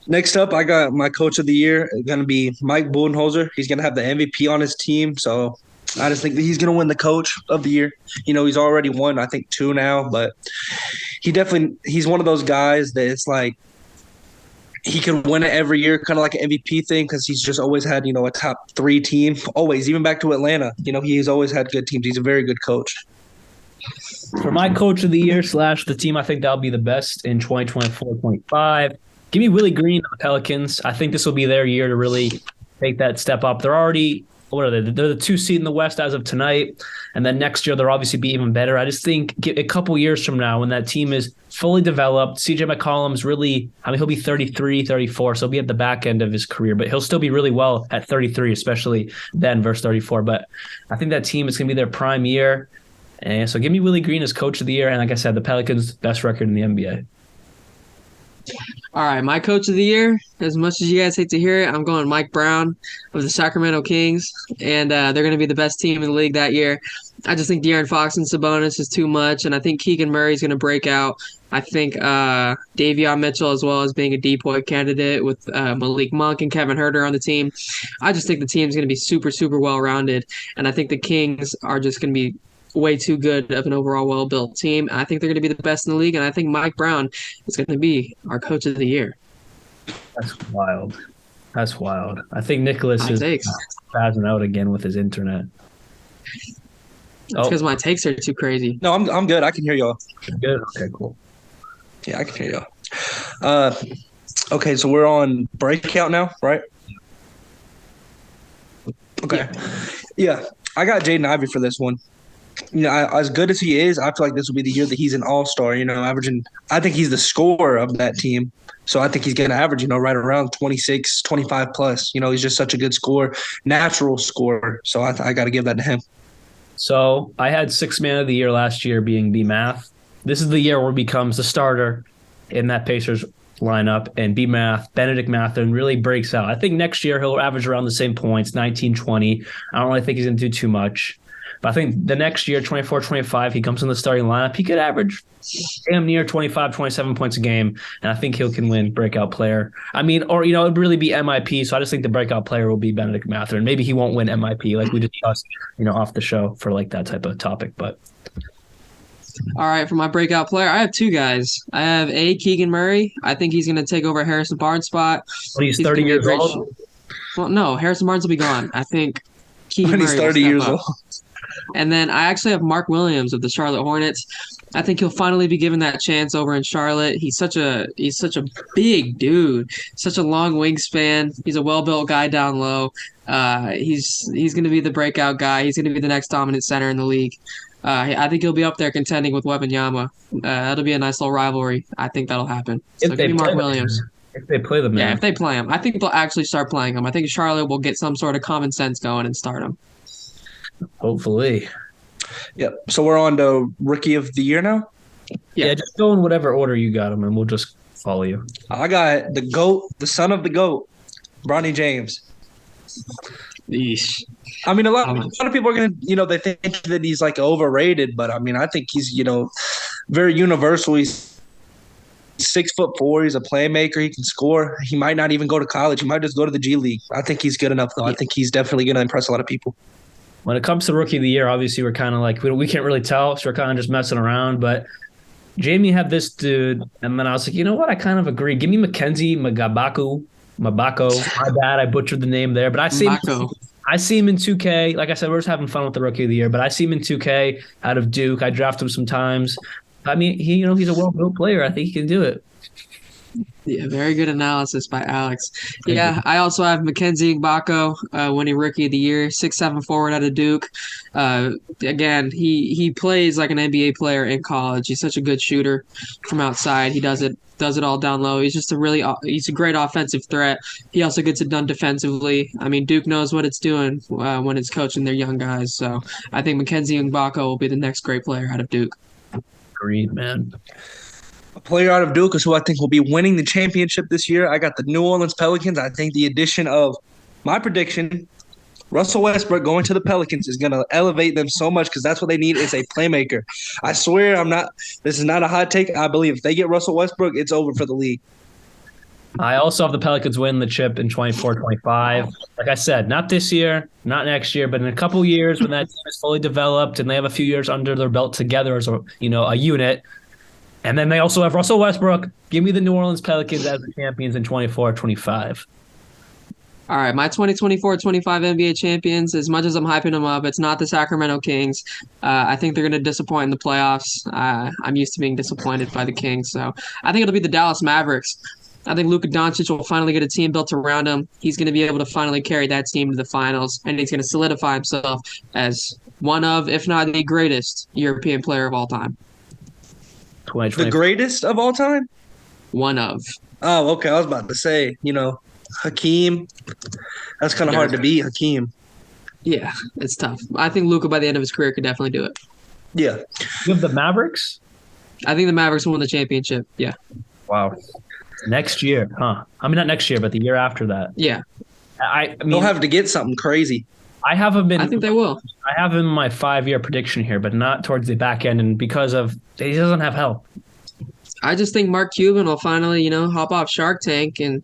D: Next up, I got my coach of the year going to be Mike Budenholzer. He's going to have the MVP on his team, so I just think that he's going to win the coach of the year. He's already won, I think, 2 now, but he's one of those guys that it's like he could win it every year, kind of like an MVP thing, because he's just always had, a top 3 team. Always, even back to Atlanta. He's always had good teams. He's a very good coach.
C: For my coach of the year / the team, I think that'll be the best in 2024-25. Give me Willie Green of the Pelicans. I think this will be their year to really take that step up. They're already what are they? They're the 2 seed in the West as of tonight. And then next year, they'll obviously be even better. I just think a couple years from now, when that team is fully developed, CJ McCollum's really, he'll be 33, 34, so he'll be at the back end of his career, but he'll still be really well at 33, especially then versus 34. But I think that team is going to be their prime year. And so give me Willie Green as coach of the year. And like I said, the Pelicans' best record in the NBA.
B: All right, my coach of the year, as much as you guys hate to hear it, I'm going Mike Brown of the Sacramento Kings, and they're going to be the best team in the league that year. I just think De'Aaron Fox and Sabonis is too much, and I think Keegan Murray's going to break out. I think Davion Mitchell as well as being a DPOY candidate with Malik Monk and Kevin Huerter on the team. I just think the team's going to be super, super well-rounded, and I think the Kings are just going to be way too good of an overall well-built team. I think they're going to be the best in the league, and I think Mike Brown is going to be our coach of the year.
C: That's wild. That's wild. I think Nicholas is spazzing out again with his internet.
B: It's because my takes are too crazy.
D: No, I'm good. I can hear y'all.
C: Good. Okay, cool.
D: Yeah, I can hear y'all. Okay, so we're on breakout now, right? Okay. Yeah, I got Jaden Ivey for this one. As good as he is, I feel like this will be the year that he's an all-star, averaging – I think he's the scorer of that team. So I think he's going to average, right around 26, 25 plus. He's just such a good scorer, natural scorer. So I got to give that to him.
C: So I had sixth man of the year last year being B-Math. This is the year where he becomes the starter in that Pacers lineup, and B-Math, Benedict Mathurin, really breaks out. I think next year he'll average around the same points, 19, 20. I don't really think he's going to do too much. But I think the next year, 24, 25, he comes in the starting lineup. He could average damn near 25, 27 points a game, and I think he can win breakout player. It would really be MIP, so I just think the breakout player will be Benedict Mathurin. Maybe he won't win MIP like we discussed, off the show for like that type of topic. But
B: all right, for my breakout player, I have two guys. I have Keegan Murray. I think he's going to take over Harrison Barnes' spot.
C: When he's 30 years old?
B: Well, no, Harrison Barnes will be gone. I think Keegan
D: When
B: Murray
D: he's 30 years old.
B: And then I actually have Mark Williams of the Charlotte Hornets. I think he'll finally be given that chance over in Charlotte. He's such a big dude, such a long wingspan. He's a well-built guy down low. He's going to be the breakout guy. He's going to be the next dominant center in the league. I think he'll be up there contending with Wembanyama. That'll be a nice little rivalry. I think that'll happen. So give me Mark Williams.
C: If they play them,
B: yeah, if they play him, I think they'll actually start playing him. I think Charlotte will get some sort of common sense going and start him.
C: Hopefully.
D: Yep. So we're on to Rookie of the Year now?
C: Yeah, just go in whatever order you got them, and we'll just follow you.
D: I got the GOAT, the son of the GOAT, Bronny James.
B: Yeesh.
D: A lot of people are going to, they think that he's like overrated, but I think he's, very universal. He's 6'4". He's a playmaker. He can score. He might not even go to college. He might just go to the G League. I think he's good enough, though. I think he's definitely going to impress a lot of people.
C: When it comes to Rookie of the Year, obviously we're kind of like, we can't really tell, so we're kind of just messing around. But Jamie had this dude, and then I was like, you know what? I kind of agree. Give me Mackenzie Mabako. My bad, I butchered the name there. But I see him in 2K. Like I said, we're just having fun with the Rookie of the Year. But I see him in 2K out of Duke. I draft him sometimes. He's a well-built player. I think he can do it.
B: Yeah, very good analysis by Alex. Yeah, I also have Mackenzie Mgbako winning Rookie of the Year, 6'7" forward out of Duke. Again, he plays like an NBA player in college. He's such a good shooter from outside. He does it all down low. He's just he's a great offensive threat. He also gets it done defensively. Duke knows what it's doing when it's coaching their young guys. So I think Mackenzie Mgbako will be the next great player out of Duke.
C: Agreed, man.
D: A player out of Duke is who I think will be winning the championship this year. I got the New Orleans Pelicans. I think the addition of my prediction, Russell Westbrook going to the Pelicans is going to elevate them so much because that's what they need is a playmaker. I swear this is not a hot take. I believe if they get Russell Westbrook, it's over for the league.
C: I also have the Pelicans win the chip in 24-25. Like I said, not this year, not next year, but in a couple years when that team is fully developed and they have a few years under their belt together as a unit. And then they also have Russell Westbrook. Give me the New Orleans Pelicans as the champions in 24-25.
B: All right, my 2024-25 NBA champions, as much as I'm hyping them up, it's not the Sacramento Kings. I think they're going to disappoint in the playoffs. I'm used to being disappointed by the Kings, so I think it'll be the Dallas Mavericks. I think Luka Doncic will finally get a team built around him. He's going to be able to finally carry that team to the finals, and he's going to solidify himself as one of, if not the greatest, European player of all time.
D: The
C: 2020.
D: greatest of all time?
B: One of.
D: Oh, okay. I was about to say, Hakeem. That's kind of hard to beat, Hakeem.
B: Yeah, it's tough. I think Luka by the end of his career could definitely do it.
D: Yeah.
C: You have the Mavericks?
B: I think the Mavericks won the championship. Yeah.
C: Wow. Next year, huh? I mean, not next year, but the year after that.
B: Yeah.
C: I mean,
D: They'll have to get something crazy.
C: I haven't been.
B: I think they will.
C: I have him in my 5-year prediction here, but not towards the back end, and because of he doesn't have help.
B: I just think Mark Cuban will finally, hop off Shark Tank and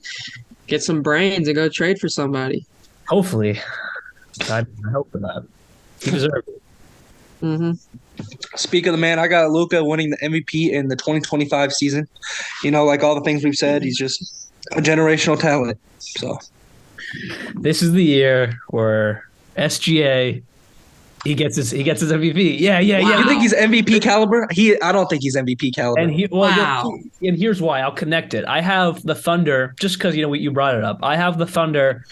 B: get some brains and go trade for somebody.
C: Hopefully, I hope for that. He deserves it.
B: Mm-hmm.
D: Speak of the man, I got Luka winning the MVP in the 2025 season. Like all the things we've said, he's just a generational talent. So
C: This is the year where SGA he gets his MVP. Yeah.
B: Wow.
D: you think he's MVP caliber? I don't think he's MVP caliber.
C: And
B: Wow.
C: and here's why. I'll connect it. I have the Thunder just because you brought it up. I have the Thunder.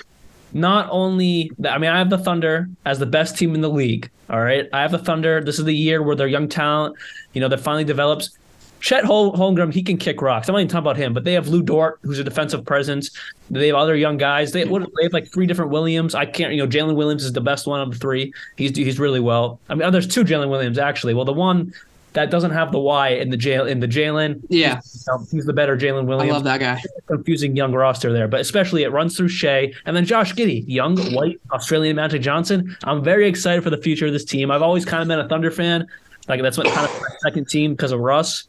C: I have the Thunder as the best team in the league. All right, I have the Thunder. This is the year where their young talent, that finally develops. Chet Holmgren, he can kick rocks. I'm not even talking about him, but they have Lou Dort, who's a defensive presence. They have other young guys. They have like 3 different Williams. I can't, Jalen Williams is the best one of the 3. He's really well. I mean, there's 2 Jalen Williams actually. Well, the one that doesn't have the Y in the Jalen.
B: Yeah.
C: He's the better Jalen Williams.
B: I love that guy.
C: Confusing young roster there, but especially it runs through Shea and then Josh Giddey, young white Australian Magic Johnson. I'm very excited for the future of this team. I've always kind of been a Thunder fan. Like that's what kind of my second team because of Russ.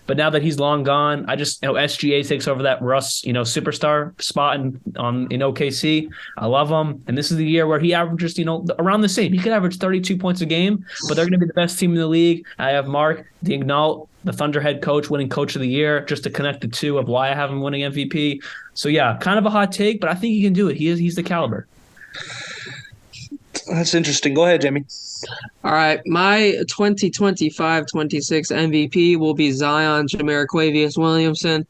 C: But now that he's long gone, I just SGA takes over that Russ, superstar spot in OKC. I love him, and this is the year where he averages, around the same. He could average 32 points a game, but they're going to be the best team in the league. I have Mark Daigneault, the Thunder head coach, winning Coach of the Year, just to connect the two of why I have him winning MVP. So yeah, kind of a hot take, but I think he can do it. He's the caliber.
D: That's interesting. Go ahead, Jamie.
B: All right, my 2025-26 MVP will be Zion Jamiroquai Williamson.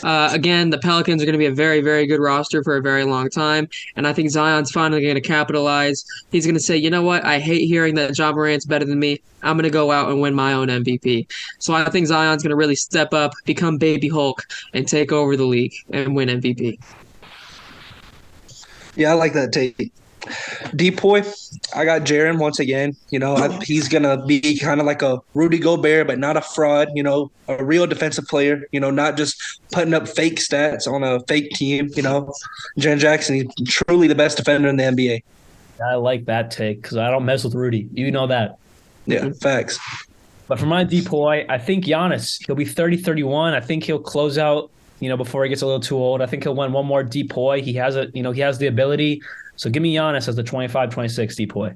B: Again, the Pelicans are going to be a very, very good roster for a very long time, and I think Zion's finally going to capitalize. He's going to say, you know what, I hate hearing that Ja Morant's better than me. I'm going to go out and win my own MVP. So I think Zion's going to really step up, become Baby Hulk, and take over the league and win MVP.
D: Yeah, I like that take. Depoy, I got Jaren once again. He's going to be kind of like a Rudy Gobert, but not a fraud, a real defensive player, not just putting up fake stats on a fake team. Jaren Jackson, he's truly the best defender in the NBA.
C: I like that take because I don't mess with Rudy. You know that.
D: Yeah, facts.
C: But for my Depoy, I think Giannis, he'll be 30-31. I think he'll close out, before he gets a little too old. I think he'll win one more Depoy. He has he has the ability. So give me Giannis as the 25-26 Depoy.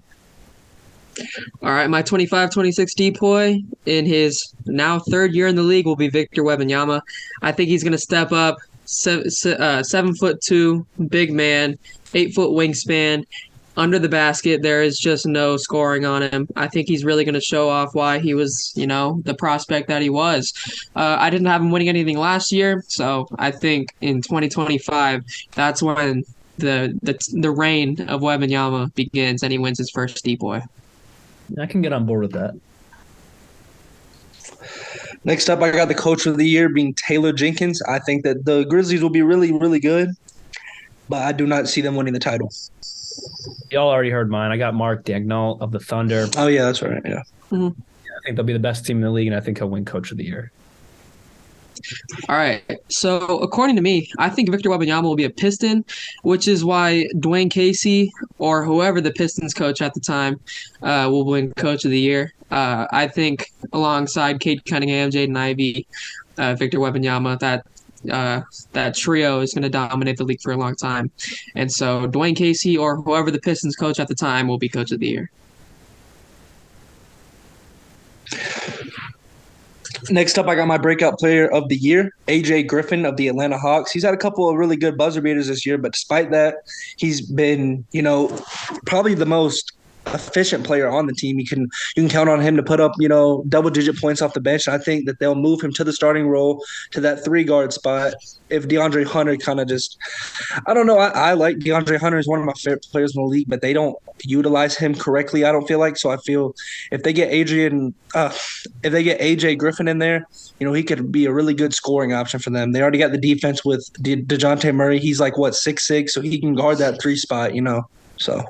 B: All right, my 25-26 Depoy in his now 3rd year in the league will be Victor Wembanyama. I think he's going to step up, 7'2", big man, 8-foot wingspan. Under the basket, there is just no scoring on him. I think he's really going to show off why he was, the prospect that he was. I didn't have him winning anything last year, so I think in 2025, that's when the reign of Wembanyama begins and he wins his first Depoy.
C: I can get on board with that.
D: Next up, I got the Coach of the Year being Taylor Jenkins. I think that the Grizzlies will be really, really good, but I do not see them winning the title.
C: Y'all already heard mine. I got Mark Daigneault of the Thunder.
D: Oh, yeah, that's right. Yeah.
B: Mm-hmm.
C: I think they'll be the best team in the league, and I think he'll win Coach of the Year.
B: All right. So according to me, I think Victor Wembanyama will be a Piston, which is why Dwayne Casey or whoever the Pistons coach at the time will win Coach of the Year. I think alongside Cade Cunningham, Jaden Ivey, Victor Wembanyama, that trio is going to dominate the league for a long time. And so Dwayne Casey or whoever the Pistons coach at the time will be Coach of the Year.
D: Next up, I got my breakout player of the year, AJ Griffin of the Atlanta Hawks. He's had a couple of really good buzzer beaters this year, but despite that, he's been, probably the most efficient player on the team. You can count on him to put up, double-digit points off the bench. I think that they'll move him to the starting role to that 3 guard spot. If DeAndre Hunter kind of just, I don't know. I like DeAndre Hunter is one of my favorite players in the league, but they don't utilize him correctly. I don't feel like. So I feel if they get AJ Griffin in there, he could be a really good scoring option for them. They already got the defense with DeJounte Murray. He's like 6'6", so he can guard that 3 spot. So.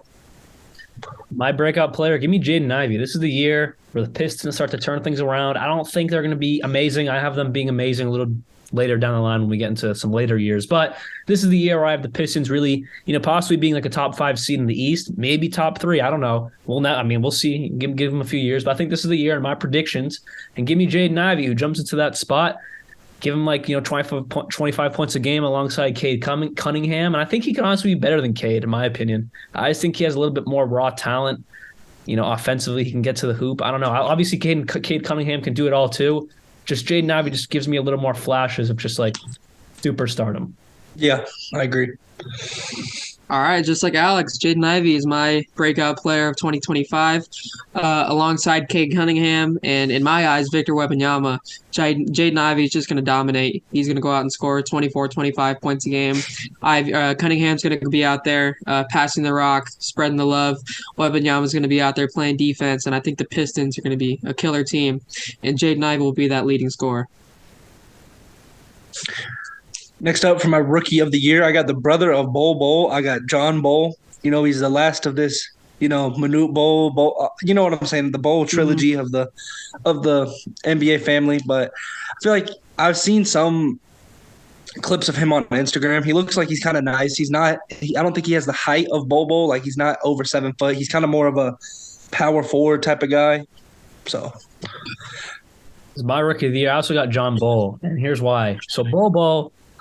C: My breakout player, give me Jaden Ivey. This is the year where the Pistons start to turn things around. I don't think they're going to be amazing. I have them being amazing a little later down the line when we get into some later years. But this is the year where I have the Pistons really, possibly being like a top 5 seed in the East, maybe top 3. I don't know. We'll see. Give them a few years. But I think this is the year in my predictions. And give me Jaden Ivey, who jumps into that spot. Give him 25 points a game alongside Cade Cunningham. And I think he can honestly be better than Cade, in my opinion. I just think he has a little bit more raw talent. Offensively, he can get to the hoop. I don't know. Obviously, Cade Cunningham can do it all too. Just Jaden Ivey just gives me a little more flashes of just like superstardom.
D: Yeah, I agree.
B: All right, just like Alex, Jaden Ivey is my breakout player of 2025, alongside Cade Cunningham, and in my eyes, Victor Wembanyama. Jaden Ivey is just going to dominate. He's going to go out and score 24, 25 points a game. Cunningham's going to be out there passing the rock, spreading the love. Wembanyama's going to be out there playing defense, and I think the Pistons are going to be a killer team, and Jaden Ivey will be that leading scorer.
D: Next up for my rookie of the year, I got the brother of Bol. I got John Bol. He's the last of this, Manute Bol. You know what I'm saying? The Bol trilogy of the NBA family. But I feel like I've seen some clips of him on Instagram. He looks like he's kind of nice. He's not. I don't think he has the height of Bol. Like he's not over 7 foot. He's kind of more of a power forward type of guy. So.
C: It's my rookie of the year. I also got John Bol, and here's why. So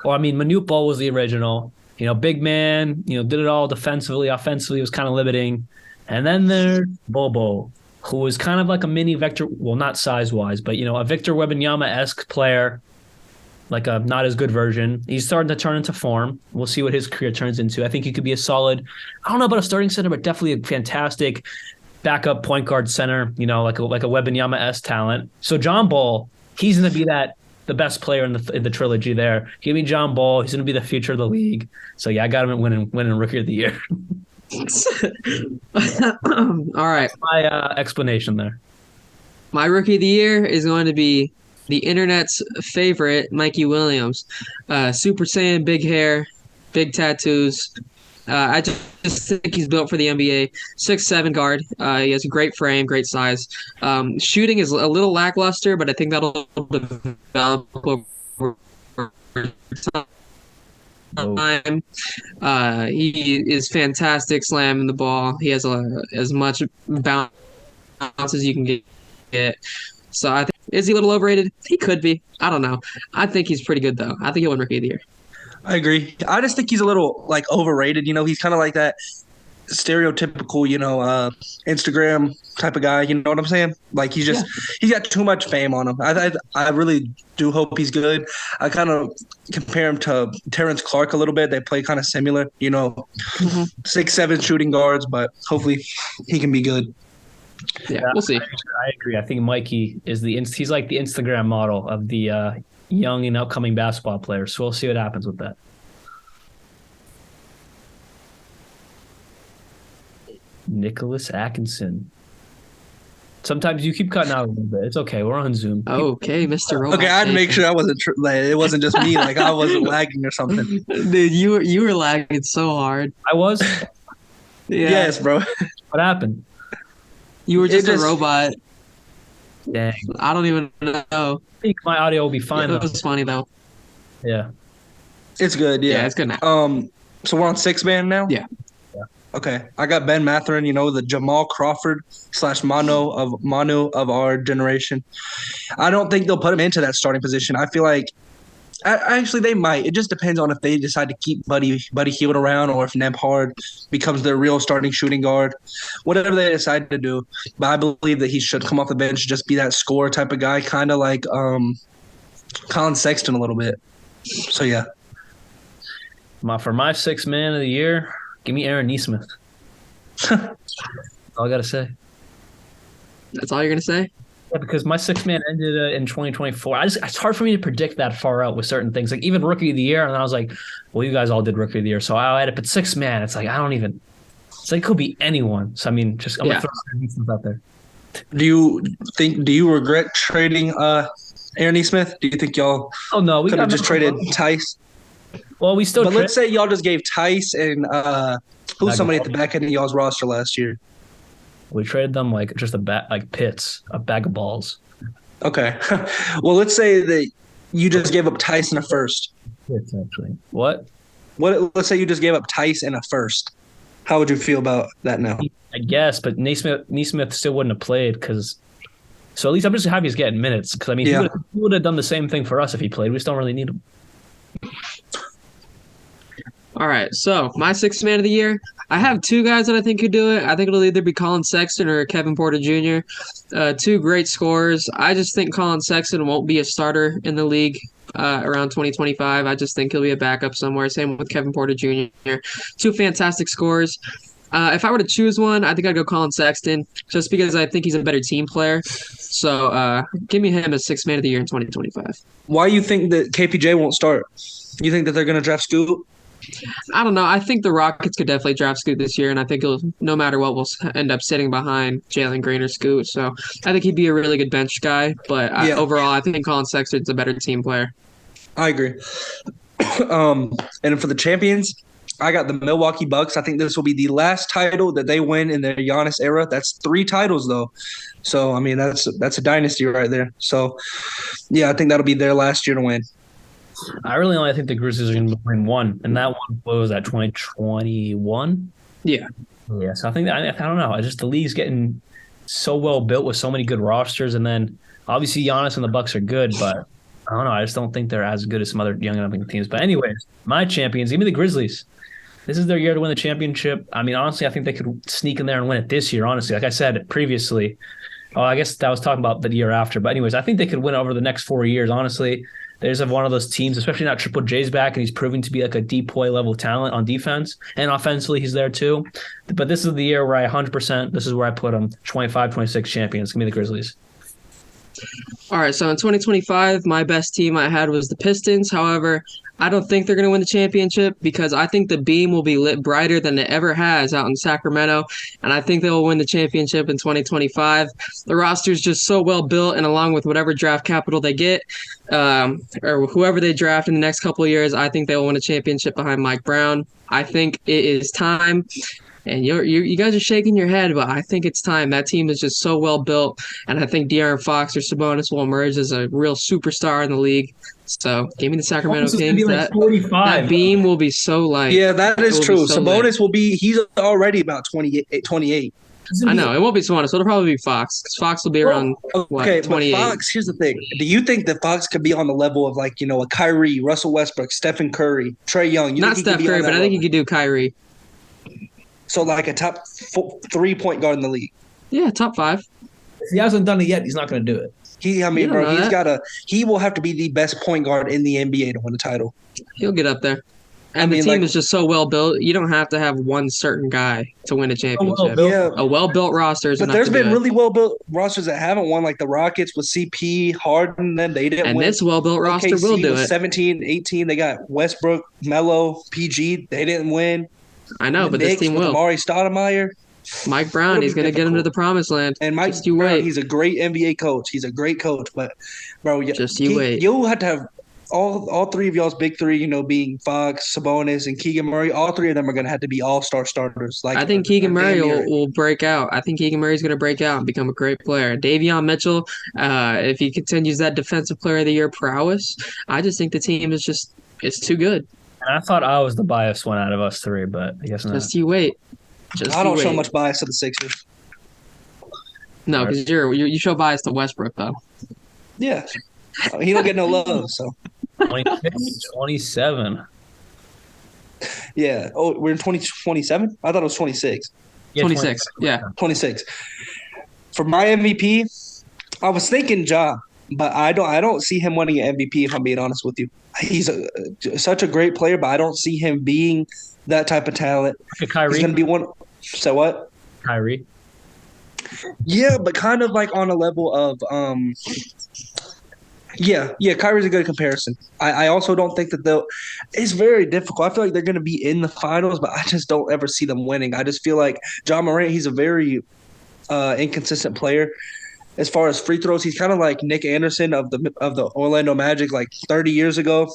C: Manute Bol was the original, big man, did it all defensively, offensively was kind of limiting. And then there's Bol, who was kind of like a mini Victor, well, not size-wise, but, a Victor Wembanyama-esque player, like a not as good version. He's starting to turn into form. We'll see what his career turns into. I think he could be a solid, I don't know about a starting center, but definitely a fantastic backup point guard center, like a Wembanyama-esque talent. So John Bol, he's going to be the best player in the trilogy there. Give me John Bol. He's going to be the future of the league. So, yeah, I got him at winning Rookie of the Year.
B: All right.
C: My explanation there.
B: My Rookie of the Year is going to be the internet's favorite, Mikey Williams. Super Saiyan, big hair, big tattoos. I just think he's built for the NBA. 6'7" guard. He has a great frame, great size. Shooting is a little lackluster, but I think that'll develop over time. He is fantastic slamming the ball. He has as much bounce as you can get. So I think, is he a little overrated? He could be. I don't know. I think he's pretty good, though. I think he'll win Rookie of the Year.
D: I agree. I just think he's a little overrated. He's kind of like that stereotypical, Instagram type of guy. You know what I'm saying? Like he's got too much fame on him. I really do hope he's good. I kind of compare him to Terrence Clark a little bit. They play kind of similar, 6'7" shooting guards, but hopefully he can be good.
B: Yeah, we'll see.
C: I agree. I think Mikey is he's like the Instagram model of the young and upcoming basketball players. So we'll see what happens with that. Nicholas Atkinson. Sometimes you keep cutting out a little bit. It's okay. We're on Zoom.
B: Okay, Mr. Robot.
D: Okay, I'd make sure I wasn't it wasn't just me. Like I wasn't lagging or something.
B: Dude, you were lagging so hard.
C: I was.
B: Yeah.
D: Yes, bro.
C: What happened?
B: You were just a robot.
C: Dang.
B: I don't even know.
C: I think my audio will be fine.
B: It was funny though.
C: Yeah.
D: It's good. Yeah,
B: it's good now.
D: So we're on 6-man now.
B: Yeah.
D: Okay, I got Ben Mathurin, the Jamal Crawford / Manu of our generation. I don't think they'll put him into that starting position. I feel like actually they might. It just depends on if they decide to keep Buddy Hield around or if Nembhard becomes their real starting shooting guard. Whatever they decide to do. But I believe that he should come off the bench, just be that scorer type of guy, kind of like Colin Sexton a little bit. So, yeah.
C: For my 6-man of the year, give me Aaron Nesmith. All I gotta say.
B: That's all you're gonna say?
C: Yeah, because my six man ended in 2024. It's hard for me to predict that far out with certain things. Like even rookie of the year, and I was like, well, you guys all did rookie of the year, so I had to put six man. It's like I don't even. It's like it could be anyone. So I mean, just I'm gonna throw some out there.
D: Do you regret trading Aaron Nesmith? Do you think y'all
C: we
D: could have just traded Tice?
C: Well, we still.
D: But let's say y'all just gave Tice and who's somebody at the back end of y'all's roster last year.
C: We traded them like just pits, a bag of balls.
D: Okay. Well, let's say that you just gave up Tice and a first.
C: Pits, actually. What?
D: Let's say you just gave up Tice and a first. How would you feel about that now?
C: I guess, but Nesmith still wouldn't have played because. So at least I'm just happy he's getting minutes because I mean he would have done the same thing for us if he played. We just don't really need him.
B: All right, so my sixth man of the year, I have two guys that I think could do it. I think it'll either be Colin Sexton or Kevin Porter Jr. Two great scorers. I just think Colin Sexton won't be a starter in the league around 2025. I just think he'll be a backup somewhere. Same with Kevin Porter Jr. Two fantastic scorers. If I were to choose one, I think I'd go Colin Sexton just because I think he's a better team player. So give me him as sixth man of the year in 2025.
D: Why do you think that KPJ won't start? You think that they're going to draft Scoot?
B: I don't know. I think the Rockets could definitely draft Scoot this year, and I think no matter what, we'll end up sitting behind Jalen Green or Scoot. So I think he'd be a really good bench guy. But overall, I think Colin Sexton's a better team player.
D: I agree. And for the champions, I got the Milwaukee Bucks. I think this will be the last title that they win in their Giannis era. That's 3 titles, though. So, I mean, that's a dynasty right there. So, yeah, I think that'll be their last year to win.
C: I really only think the Grizzlies are going to win one, and that one was at 2021.
B: Yeah.
C: Yeah, so I think I don't know. I just the league's getting so well built with so many good rosters, and then obviously Giannis and the Bucks are good, but I don't know. I just don't think they're as good as some other young and up teams. But anyways, my champions, give me the Grizzlies. This is their year to win the championship. I mean, honestly, I think they could sneak in there and win it this year. Honestly, like I said previously, I guess that was talking about the year after. But anyways, I think they could win over the next 4 years. Honestly. They just have one of those teams, especially now Triple J's back, and he's proving to be like a DPOY level talent on defense. And offensively, he's there too. But this is the year where 100%, this is where I put them, 25, 26 champions. Give me the Grizzlies.
B: All right, so in 2025, my best team I had was the Pistons. However, I don't think they're going to win the championship because I think the beam will be lit brighter than it ever has out in Sacramento, and I think they will win the championship in 2025. The roster is just so well built, and along with whatever draft capital they get, or whoever they draft in the next couple of years, I think they will win a championship behind Mike Brown. I think it is time. And you guys are shaking your head, but I think it's time. That team is just so well built, and I think De'Aaron Fox or Sabonis will emerge as a real superstar in the league. So give me the Sacramento Kings. That beam will be so light.
D: Yeah, that is true. So Sabonis will be – he's already about 28.
B: I know. It won't be Sabonis. It'll probably be Fox because Fox will be around, 28.
D: But Fox, here's the thing. Do you think that Fox could be on the level of, like, a Kyrie, Russell Westbrook, Stephen Curry, Trae Young?
B: Not Steph Curry, but I think he could do Kyrie.
D: So, like a top 3-point guard in the league.
B: Yeah, top 5.
C: If he hasn't done it yet, he's not going to do it.
D: He will have to be the best point guard in the NBA to win the title.
B: He'll get up there. And the team is just so well built. You don't have to have one certain guy to win a championship. A well-built roster is enough.
D: But there's been really well-built rosters that haven't won, like the Rockets with CP, Harden, then they didn't win.
B: And this well-built roster will do it.
D: 17, 18, they got Westbrook, Melo, PG. They didn't win.
B: I know, but this team will.
D: Amari Stoudemire.
B: Mike Brown, he's going to get him to the promised land.
D: And Mike Brown, he's a great NBA coach. He's a great coach. But, bro,
B: wait.
D: You'll have to have all 3 of y'all's big 3, being Fox, Sabonis, and Keegan Murray. All 3 of them are going to have to be all-star starters.
B: I think Keegan Murray will break out. I think Keegan Murray's going to break out and become a great player. Davion Mitchell, if he continues that Defensive Player of the Year prowess, I just think the team is it's too good.
C: And I thought I was the biased one out of us 3, but I guess not.
B: Just you wait.
D: I don't show much bias to the Sixers.
B: No, because you show bias to Westbrook, though.
D: Yeah. He don't get no love, so.
C: 27.
D: Yeah. Oh, we're in 2027? I thought it was 26.
B: Yeah, 26. Yeah.
D: 26. For my MVP, I was thinking Ja, but I don't see him winning an MVP, if I'm being honest with you. He's such a great player, but I don't see him being that type of talent.
C: Kyrie.
D: He's going to be one. So what?
C: Kyrie.
D: Yeah, but kind of like on a level of yeah, Kyrie's a good comparison. I also don't think that they'll. It's very difficult. I feel like they're going to be in the finals, but I just don't ever see them winning. I just feel like John Morant. He's a very inconsistent player as far as free throws. He's kind of like Nick Anderson of the Orlando Magic, like 30 years ago.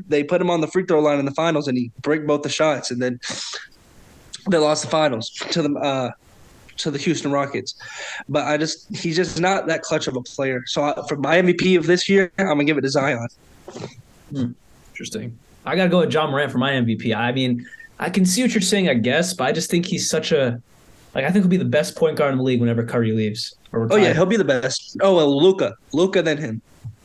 D: They put him on the free throw line in the finals, and he break both the shots, and then they lost the finals to the Houston Rockets. But he's just not that clutch of a player. So for my MVP of this year, I'm gonna give it to Zion.
C: Interesting. I gotta go with John Morant for my MVP. I mean, I can see what you're saying, I guess, but I just think he's such a I think he'll be the best point guard in the league whenever Curry leaves or
D: Oh yeah,
C: retires.
D: he'll be the best. Oh well, Luca, then him.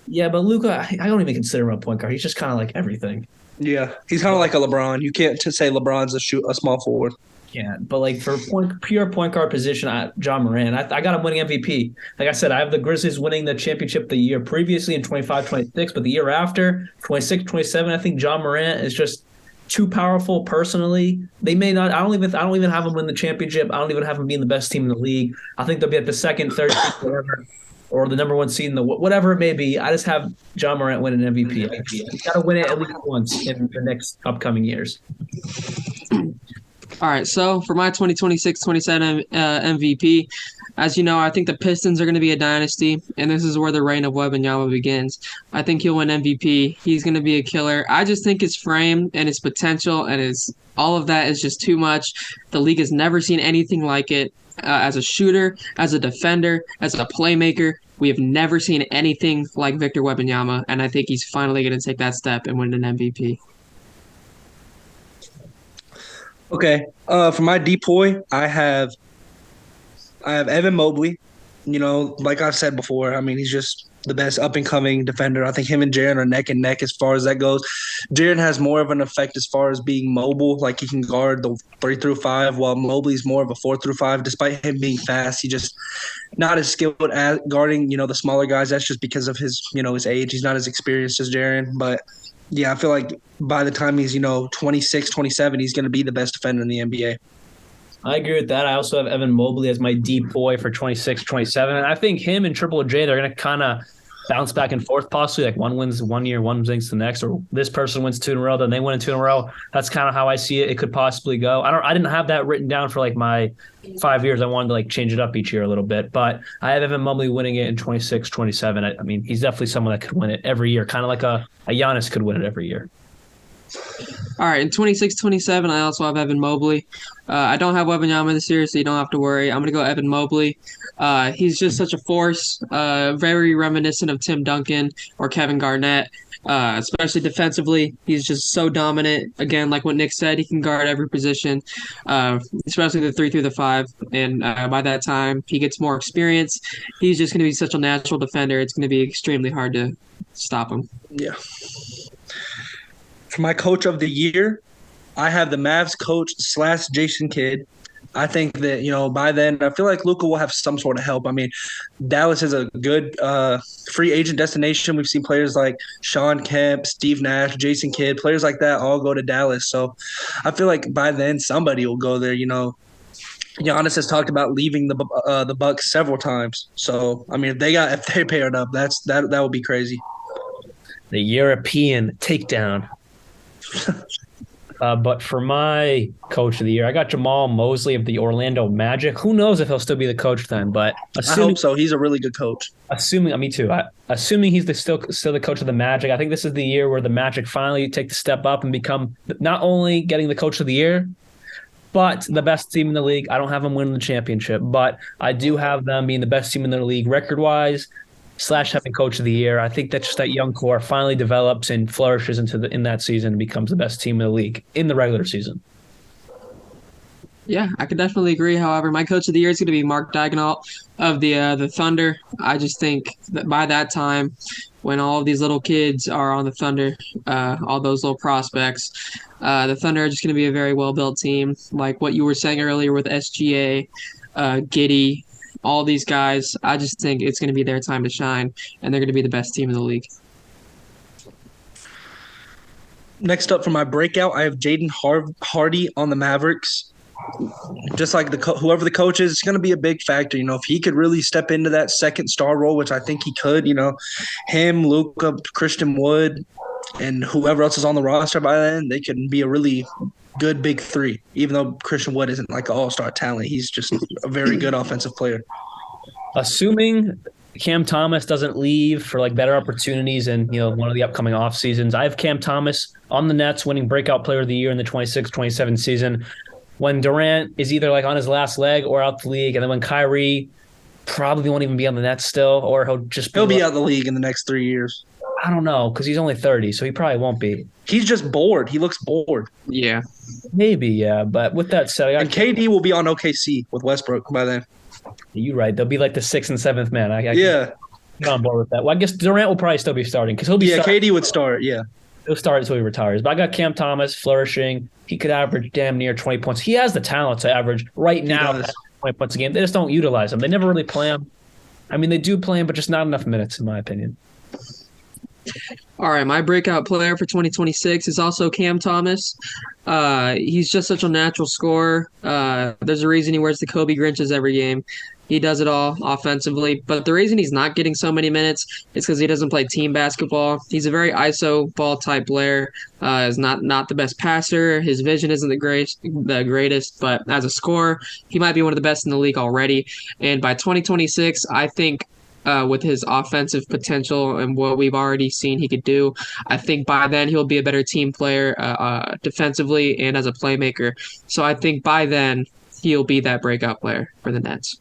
C: Yeah, but Luca, I don't even consider him a point guard. He's just kind of like everything.
D: Yeah, he's kind of like a LeBron. You can't just say LeBron's a small forward.
C: Yeah, but like for pure point guard position, John Moran, I got him winning MVP. Like I said, I have the Grizzlies winning the championship the year previously in 25-26, but the year after, 26-27, I think John Morant is just too powerful personally. They may not. I don't even have him win the championship. I don't even have him being the best team in the league. I think they'll be at the second, third, whatever, or the number one seed in the whatever it may be. I just have John Morant win an MVP. He's got to win it at least once in the next upcoming years.
B: All right, so for my 2026-27 MVP, as you know, I think the Pistons are going to be a dynasty, and this is where the reign of Wembanyama begins. I think he'll win MVP. He's going to be a killer. I just think his frame and his potential and his all of that is just too much. The league has never seen anything like it. As a shooter, as a defender, as a playmaker, we have never seen anything like Victor Wembanyama, and I think he's finally going to take that step and win an MVP.
D: Okay. For my depoy, I have Evan Mobley. You know, like I've said before, I mean, he's just the best up and coming defender. I think him and Jaren are neck and neck as far as that goes. Jaren has more of an effect as far as being mobile, like he can guard the 3 through 5, while Mobley's more of a 4 through 5. Despite him being fast, he just not as skilled at guarding, the smaller guys. That's just because of his age. He's not as experienced as Jaren. But yeah, I feel like by the time he's, 26, 27, he's going to be the best defender in the NBA.
C: I agree with that. I also have Evan Mobley as my deep boy for 26-27. And I think him and Triple J, they're going to kind of bounce back and forth possibly. Like one wins 1 year, one wins the next, or this person wins 2 in a row, then they win 2 in a row. That's kind of how I see it. It could possibly go. I didn't have that written down for like my 5 years. I wanted to like change it up each year a little bit. But I have Evan Mobley winning it in 26-27. I mean, he's definitely someone that could win it every year, kind of like a Giannis could win it every year.
B: All right, in 26-27, I also have Evan Mobley. I don't have Wembanyama this year, so you don't have to worry. I'm going to go Evan Mobley. He's just such a force, very reminiscent of Tim Duncan or Kevin Garnett, especially defensively. He's just so dominant. Again, like what Nick said, he can guard every position, especially the 3 through 5. And by that time, he gets more experience. He's just going to be such a natural defender. It's going to be extremely hard to stop him.
D: Yeah. For my coach of the year, I have the Mavs coach / Jason Kidd. I think that, by then, I feel like Luka will have some sort of help. I mean, Dallas is a good free agent destination. We've seen players like Sean Kemp, Steve Nash, Jason Kidd, players like that all go to Dallas. So I feel like by then somebody will go there. Giannis has talked about leaving the Bucks several times. So I mean, if they pair it up, that would be crazy.
C: The European takedown. But for my coach of the year, I got Jamal Mosley of the Orlando Magic. Who knows if he'll still be the coach then? But
D: I hope so. He's a really good coach.
C: Me too. Assuming he's still the coach of the Magic, I think this is the year where the Magic finally take the step up and become not only getting the coach of the year, but the best team in the league. I don't have them winning the championship, but I do have them being the best team in the league record-wise. / having coach of the year. I think that just that young core finally develops and flourishes in that season and becomes the best team in the league in the regular season.
B: Yeah, I could definitely agree. However, my coach of the year is going to be Mark Daigneault of the Thunder. I just think that by that time, when all of these little kids are on the Thunder, all those little prospects, the Thunder are just going to be a very well-built team. Like what you were saying earlier with SGA, Giddey, all these guys, I just think it's going to be their time to shine, and they're going to be the best team in the league.
D: Next up for my breakout, I have Jaden Hardy on the Mavericks. just like whoever the coach is, it's going to be a big factor. If he could really step into that second star role, which I think he could, him, Luka, Christian Wood, and whoever else is on the roster by then, they can be a really good big three. Even though Christian Wood isn't like an all-star talent, he's just a very good offensive player.
C: Assuming Cam Thomas doesn't leave for like better opportunities in one of the upcoming off seasons, I have Cam Thomas on the Nets winning breakout player of the year in the 26-27 season. When Durant is either like on his last leg or out the league, and then when Kyrie probably won't even be on the Nets still, or he'll
D: be out of the league in the next 3 years.
C: I don't know, because he's only 30, so he probably won't be.
D: He's just bored. He looks bored.
B: Yeah.
C: Maybe, yeah. But with that said,
D: and KD will be on OKC with Westbrook by then.
C: You're right. They'll be like the 6th and 7th man. I
D: yeah.
C: Get on board with that. Well, I guess Durant will probably still be starting because he'll be.
D: Yeah, KD would start. Yeah.
C: He'll start until he retires. But I got Cam Thomas flourishing. He could average damn near 20 points. He has the talent to average right now 20 points a game. They just don't utilize him. They never really play him. I mean, they do play him, but just not enough minutes, in my opinion.
B: All right, my breakout player for 2026 is also Cam Thomas. He's just such a natural scorer. There's a reason he wears the Kobe Grinches every game. He does it all offensively. But the reason he's not getting so many minutes is because he doesn't play team basketball. He's a very ISO ball type player. Is not the best passer. His vision isn't the greatest, but as a scorer, he might be one of the best in the league already. And by 2026, I think with his offensive potential and what we've already seen he could do, I think by then he'll be a better team player defensively and as a playmaker. So I think by then he'll be that breakout player for the Nets.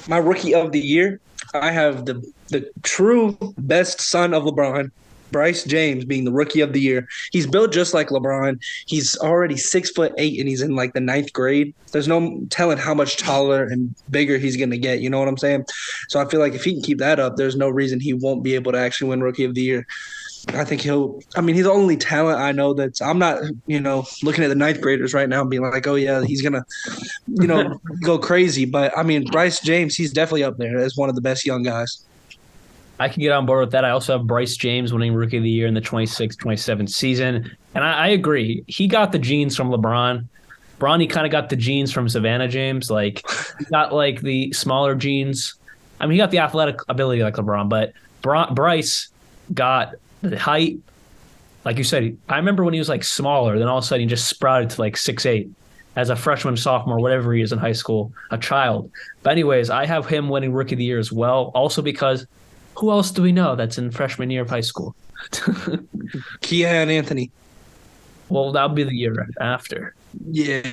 D: My rookie of the year, I have the true best son of LeBron, Bryce James, being the rookie of the year. He's built just like LeBron. He's already 6'8" and he's in like the 9th grade. There's no telling how much taller and bigger he's going to get. You know what I'm saying? So I feel like if he can keep that up, there's no reason he won't be able to actually win rookie of the year. I think he's the only talent I know I'm not, looking at the 9th graders right now and being like, oh yeah, he's going to, go crazy. But I mean, Bryce James, he's definitely up there as one of the best young guys.
C: I can get on board with that. I also have Bryce James winning Rookie of the Year in the 26-27 season. And I agree. He got the genes from LeBron. Bronny kind of got the genes from Savannah James. Like, he got like the smaller genes. I mean, he got the athletic ability like LeBron, but Bryce got the height. Like you said, I remember when he was like smaller, then all of a sudden he just sprouted to like 6'8" as a freshman, sophomore, whatever he is in high school, a child. But anyways, I have him winning Rookie of the Year as well. Also because who else do we know that's in freshman year of high school?
D: Keon Anthony.
C: Well, that'll be the year after.
D: Yeah.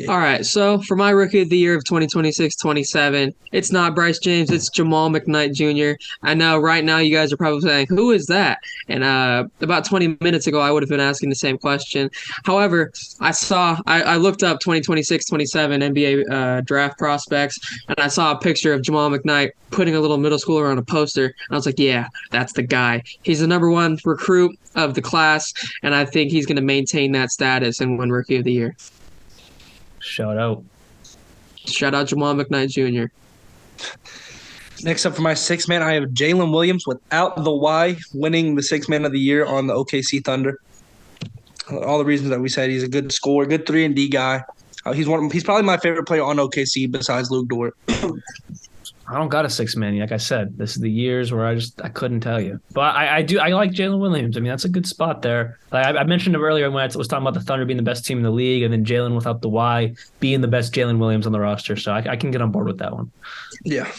B: All right, so for my Rookie of the Year of 2026-27, it's not Bryce James, it's Jamal McKnight Jr. I know right now you guys are probably saying, who is that? And about 20 minutes ago, I would have been asking the same question. However, I looked up 2026-27 NBA draft prospects, and I saw a picture of Jamal McKnight putting a little middle schooler on a poster. And I was like, yeah, that's the guy. He's the #1 recruit of the class, and I think he's going to maintain that status and win Rookie of the Year.
C: Shout out
B: Jamal McKnight Jr.
D: Next up for my 6th man, I have Jalen Williams without the Y winning the 6th man of the year on the OKC Thunder. All the reasons that we said, he's a good scorer, good 3-and-D guy. He's probably my favorite player on OKC besides Luke Dort.
C: I don't got a 6-man. Like I said, this is the years where I couldn't tell you. But I like Jalen Williams. I mean, that's a good spot there. Like I mentioned it earlier when I was talking about the Thunder being the best team in the league, and then Jalen without the Y being the best Jalen Williams on the roster. So I can get on board with that one.
D: Yeah.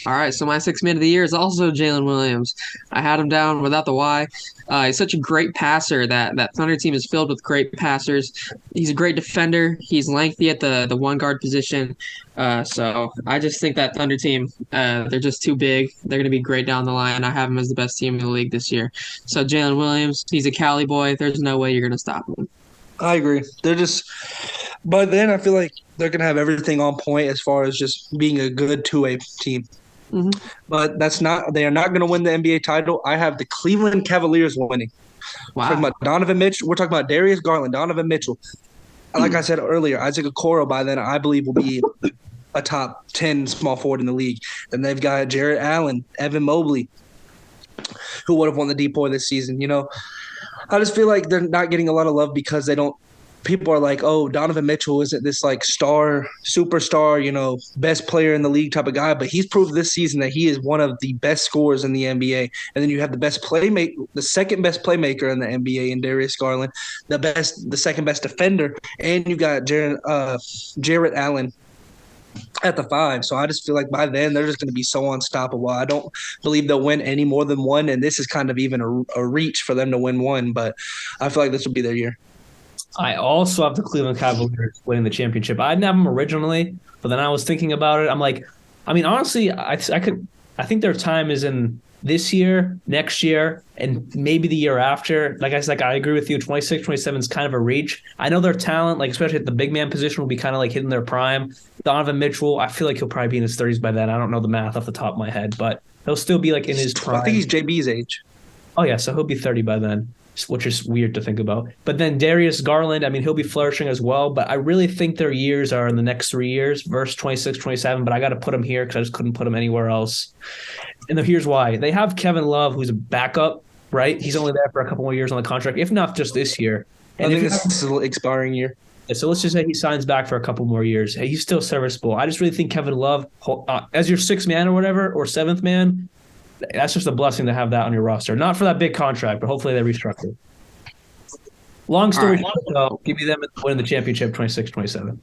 B: All right, so my 6th man of the year is also Jalen Williams. I had him down without the Y. He's such a great passer. That Thunder team is filled with great passers. He's a great defender. He's lengthy at the 1 guard position. So I just think that Thunder team, they're just too big. They're going to be great down the line. I have him as the best team in the league this year. So Jalen Williams, he's a Cali boy. There's no way you're going to stop him.
D: I agree. But then I feel like they're going to have everything on point as far as just being a good two-way team.
B: Mm-hmm.
D: But they are not going to win the NBA title. I have the Cleveland Cavaliers winning.
B: Wow.
D: We're talking about Donovan Mitchell. We're talking about Darius Garland, Donovan Mitchell. Like I said earlier, Isaac Okoro by then I believe will be a top 10 small forward in the league. Then they've got Jarrett Allen, Evan Mobley, who would have won the DPOY this season. I just feel like they're not getting a lot of love because they don't people are like, oh, Donovan Mitchell isn't this like superstar, best player in the league type of guy, but he's proved this season that he is one of the best scorers in the NBA. And then you have the second best playmaker in the NBA in Darius Garland, the second best defender, and you got Jarrett Allen at the 5. So I just feel like by then they're just going to be so unstoppable. I don't believe they'll win any more than one, and this is kind of even a reach for them to win one, but I feel like this will be their year.
C: I also have the Cleveland Cavaliers winning the championship. I didn't have them originally, but then I was thinking about it. I'm like, I mean, honestly, I think their time is in this year, next year, and maybe the year after. Like I agree with you. 26, 27 is kind of a reach. I know their talent, like especially at the big man position, will be kind of like hitting their prime. Donovan Mitchell, I feel like he'll probably be in his 30s by then. I don't know the math off the top of my head, but he'll still be like in his prime.
D: I think he's JB's age.
C: Oh yeah, so he'll be 30 by then, which is weird to think about. But then Darius Garland, I mean, he'll be flourishing as well. But I really think their years are in the next 3 years versus 26, 27. But I got to put him here because I just couldn't put him anywhere else. And here's why. They have Kevin Love, who's a backup, right? He's only there for a couple more years on the contract, if not just this year. And
D: I think this is an expiring year.
C: So let's just say he signs back for a couple more years. Hey, he's still serviceable. I just really think Kevin Love, as your sixth man or whatever, or seventh man, that's just a blessing to have that on your roster. Not for that big contract, but hopefully they restructure. Long story short, though, give me them winning the championship 26-27.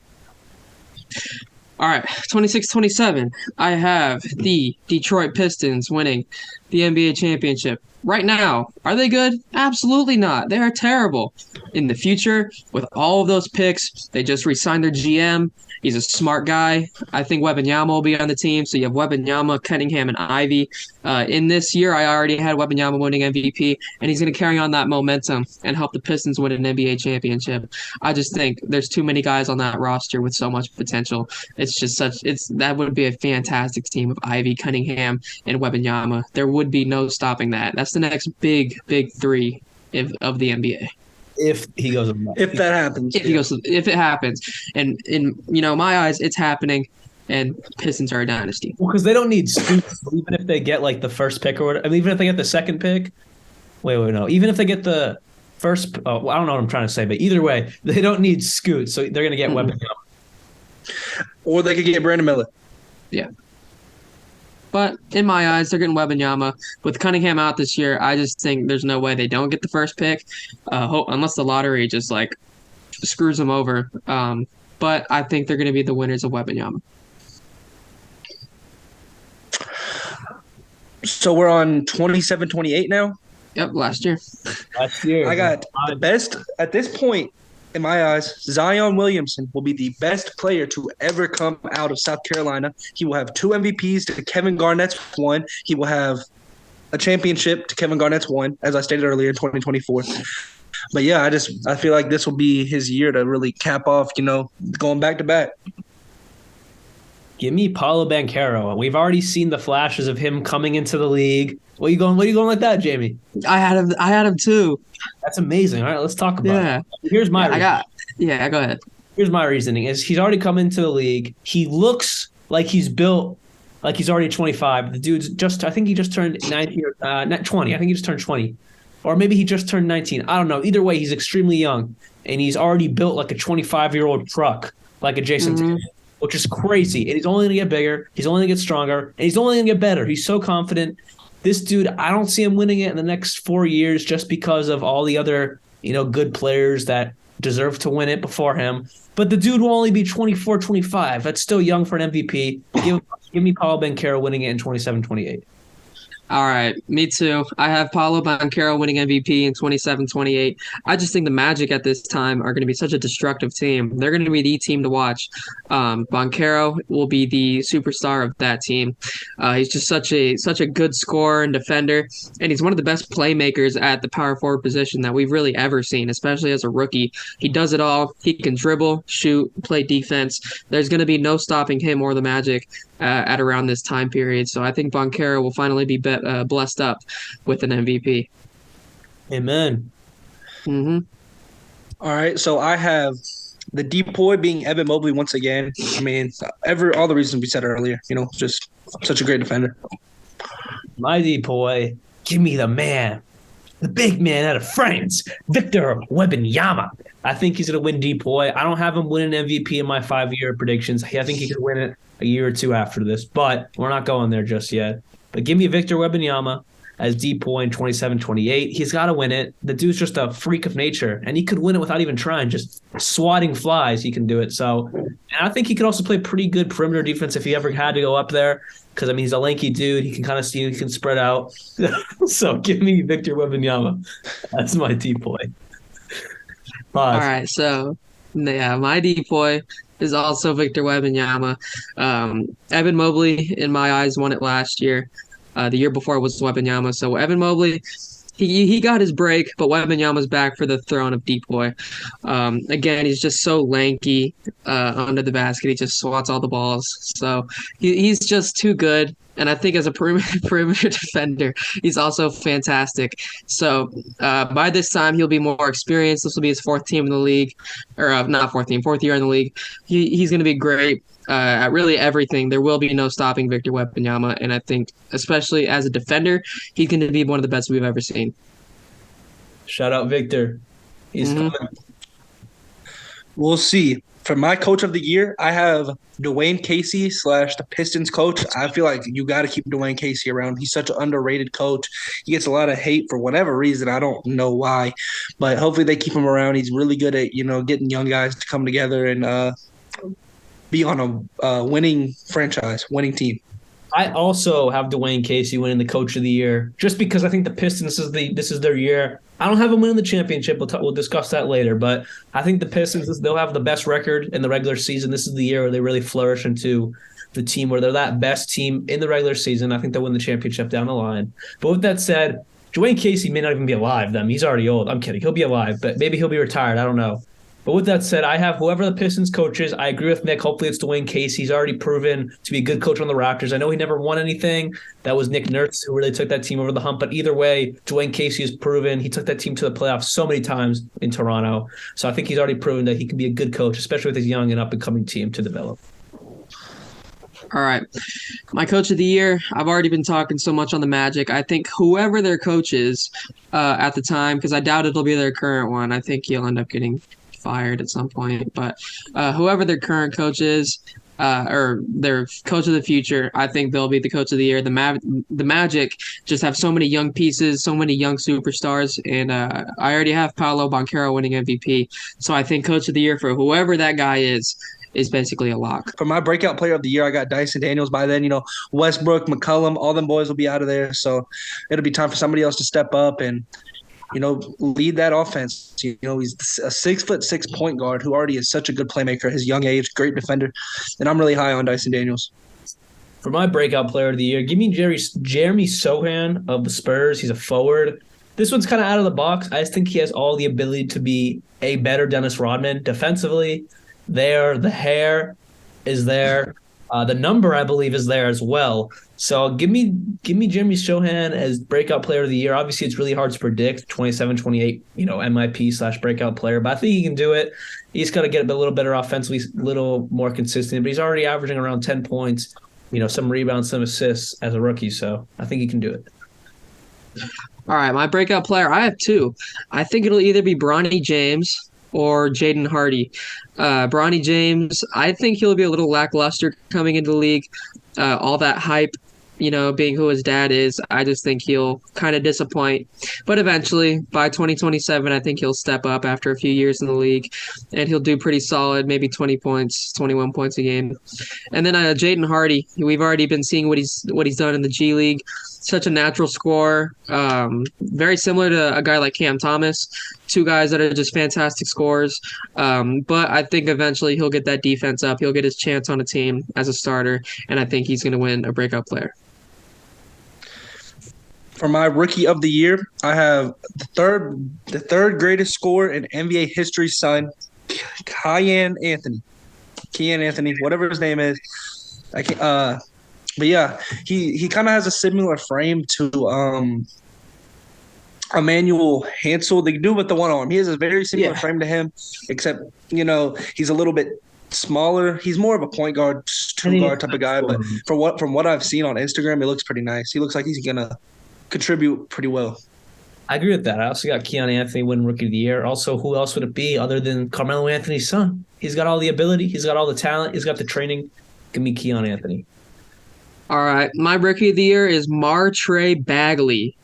B: All right, 26-27. I have the Detroit Pistons winning the NBA championship. Right now, are they good? Absolutely not. They are terrible. In the future, with all of those picks, they just re-signed their GM. He's a smart guy. I think Wembanyama will be on the team. So you have Wembanyama, Cunningham, and Ivy. In this year, I already had Wembanyama winning MVP, and he's going to carry on that momentum and help the Pistons win an NBA championship. I just think there's too many guys on that roster with so much potential. That would be a fantastic team of Ivy, Cunningham, and Wembanyama. There would be no stopping that. That's the next big three of the NBA.
C: If he goes,
D: if that happens,
B: if it happens, and in my eyes, it's happening, and Pistons are a dynasty.
C: Well, because they don't need scoops, even if they get like the first pick or whatever. I mean, even if they get the second pick. No. Even if they get the first, I don't know what I'm trying to say, but either way, they don't need scoots, so they're going to get Wembanyama.
D: Or they could get Brandon Miller.
B: Yeah. But in my eyes, they're getting Wembanyama. With Cunningham out this year, I just think there's no way they don't get the first pick, unless the lottery just like screws them over. But I think they're going to be the winners of Wembanyama.
D: So we're on 27-28 now?
B: Yep, last year.
D: I got the best at this point. In my eyes, Zion Williamson will be the best player to ever come out of South Carolina. He will have 2 MVPs to Kevin Garnett's 1. He will have a championship to Kevin Garnett's 1, as I stated earlier, in 2024. But yeah, I feel like this will be his year to really cap off, going back to back.
C: Give me Paolo Banchero. We've already seen the flashes of him coming into the league. What are you going like that, Jamie?
B: I had him too.
C: That's amazing. All right, let's talk about it. Here's my
B: go ahead.
C: Here's my reasoning is he's already come into the league. He looks like he's built like he's already 25. The dude's I think he just turned 19 or not 20. I think he just turned 20. Or maybe he just turned 19. I don't know. Either way, he's extremely young and he's already built like a 25-year-old truck like a Jason Tatum, which is crazy. And he's only going to get bigger. He's only going to get stronger. And he's only going to get better. He's so confident. This dude, I don't see him winning it in the next 4 years just because of all the other, good players that deserve to win it before him. But the dude will only be 24, 25. That's still young for an MVP. Give me Paolo Banchero winning it in 27-28.
B: All right, me too. I have Paolo Banchero winning MVP in 27-28. I just think the Magic at this time are going to be such a destructive team. They're going to be the team to watch. Banchero will be the superstar of that team. He's just such a good scorer and defender, and he's one of the best playmakers at the power forward position that we've really ever seen, especially as a rookie. He does it all. He can dribble, shoot, play defense. There's going to be no stopping him or the Magic at around this time period. So I think Banchero will finally be blessed up with an MVP.
C: Amen.
B: Mm-hmm.
D: All right, so I have the depoy being Evan Mobley once again. I mean, all the reasons we said earlier, just such a great defender.
C: My depoy, give me the man, the big man out of France, Victor Wembanyama. I think he's going to win DPOY. I don't have him winning MVP in my 5-year predictions. I think he could win it a year or two after this, but we're not going there just yet. But give me Victor Wembanyama as DPOY in 27-28. He's got to win it. The dude's just a freak of nature, and he could win it without even trying. Just swatting flies, he can do it. So, and I think he could also play pretty good perimeter defense if he ever had to go up there. Because, I mean, he's a lanky dude. He can kind of see, he can spread out. So give me Victor Wembanyama. That's my DPOY.
B: All right, so yeah, my DPOY is also Victor Wembanyama. Evan Mobley, in my eyes, won it last year. The year before was Wembanyama. So Evan Mobley, he got his break, but Wembanyama's back for the throne of DPOY. Again, he's just so lanky under the basket. He just swats all the balls. So he's just too good. And I think as a perimeter defender, he's also fantastic. So by this time, he'll be more experienced. This will be his fourth team in the league, or not fourth team, fourth year in the league. He's going to be great at really everything. There will be no stopping Victor Wembanyama, and I think, especially as a defender, he's going to be one of the best we've ever seen.
C: Shout out Victor. He's coming.
D: We'll see. For my coach of the year, I have Dwayne Casey / the Pistons coach. I feel like you got to keep Dwayne Casey around. He's such an underrated coach. He gets a lot of hate for whatever reason. I don't know why, but hopefully they keep him around. He's really good at, getting young guys to come together and be on a winning franchise, winning team.
C: I also have Dwayne Casey winning the Coach of the Year, just because I think the Pistons this is their year. I don't have them winning the championship. We'll discuss that later, but I think the Pistons, they'll have the best record in the regular season. This is the year where they really flourish into the team where they're that best team in the regular season. I think they'll win the championship down the line. But with that said, Dwayne Casey may not even be alive then. He's already old. I'm kidding. He'll be alive, but maybe he'll be retired. I don't know. But with that said, I have whoever the Pistons coach is. I agree with Nick. Hopefully it's Dwayne Casey. He's already proven to be a good coach on the Raptors. I know he never won anything. That was Nick Nurse who really took that team over the hump. But either way, Dwayne Casey has proven. He took that team to the playoffs so many times in Toronto. So I think he's already proven that he can be a good coach, especially with his young and up-and-coming team to develop.
B: All right. My coach of the year, I've already been talking so much on the Magic. I think whoever their coach is at the time, because I doubt it'll be their current one, I think he'll end up getting fired at some point. But whoever their current coach is, or their coach of the future, I think they'll be the coach of the year. The Magic just have so many young pieces, so many young superstars, and I already have Paolo Banchero winning MVP. So I think coach of the year for whoever that guy is basically a lock.
D: For my breakout player of the year, I got Dyson Daniels. By then, Westbrook, McCollum, all them boys will be out of there. So it'll be time for somebody else to step up and lead that offense. He's a 6'6" point guard who already is such a good playmaker at his young age, great defender. And I'm really high on Dyson Daniels.
C: For my breakout player of the year, give me Jeremy Sohan of the Spurs. He's a forward. This one's kind of out of the box. I just think he has all the ability to be a better Dennis Rodman. Defensively, the hair is there. The number, I believe, is there as well. So give me Jeremy Sohan as breakout player of the year. Obviously, it's really hard to predict 27-28, MIP / breakout player, but I think he can do it. He's got to get a little better offensively, a little more consistent, but he's already averaging around 10 points, some rebounds, some assists as a rookie. So I think he can do it.
B: All right, my breakout player, I have two. I think it'll either be Bronny James or Jaden Hardy. Bronny James, I think he'll be a little lackluster coming into the league. All that hype, being who his dad is, I just think he'll kind of disappoint. But eventually, by 2027, I think he'll step up after a few years in the league, and he'll do pretty solid, maybe 20 points, 21 points a game. And then Jaden Hardy, we've already been seeing what he's done in the G League. Such a natural scorer, very similar to a guy like Cam Thomas, two guys that are just fantastic scorers. But I think eventually he'll get that defense up. He'll get his chance on a team as a starter, and I think he's going to win a breakout player.
D: For my rookie of the year, I have the third greatest scorer in NBA history's son, Kian Anthony, whatever his name is. But yeah, he kind of has a similar frame to Emmanuel Hansel. They do with the one arm. He has a very similar frame to him, except he's a little bit smaller. He's more of a point guard, two guard type of guy. But from what I've seen on Instagram, it looks pretty nice. He looks like he's gonna contribute pretty well.
C: I agree with that. I also got Keon Anthony winning Rookie of the Year. Also, who else would it be other than Carmelo Anthony's son? He's got all the ability. He's got all the talent. He's got the training. Give me Keon Anthony.
B: All right, my rookie of the year is Martre Bagley.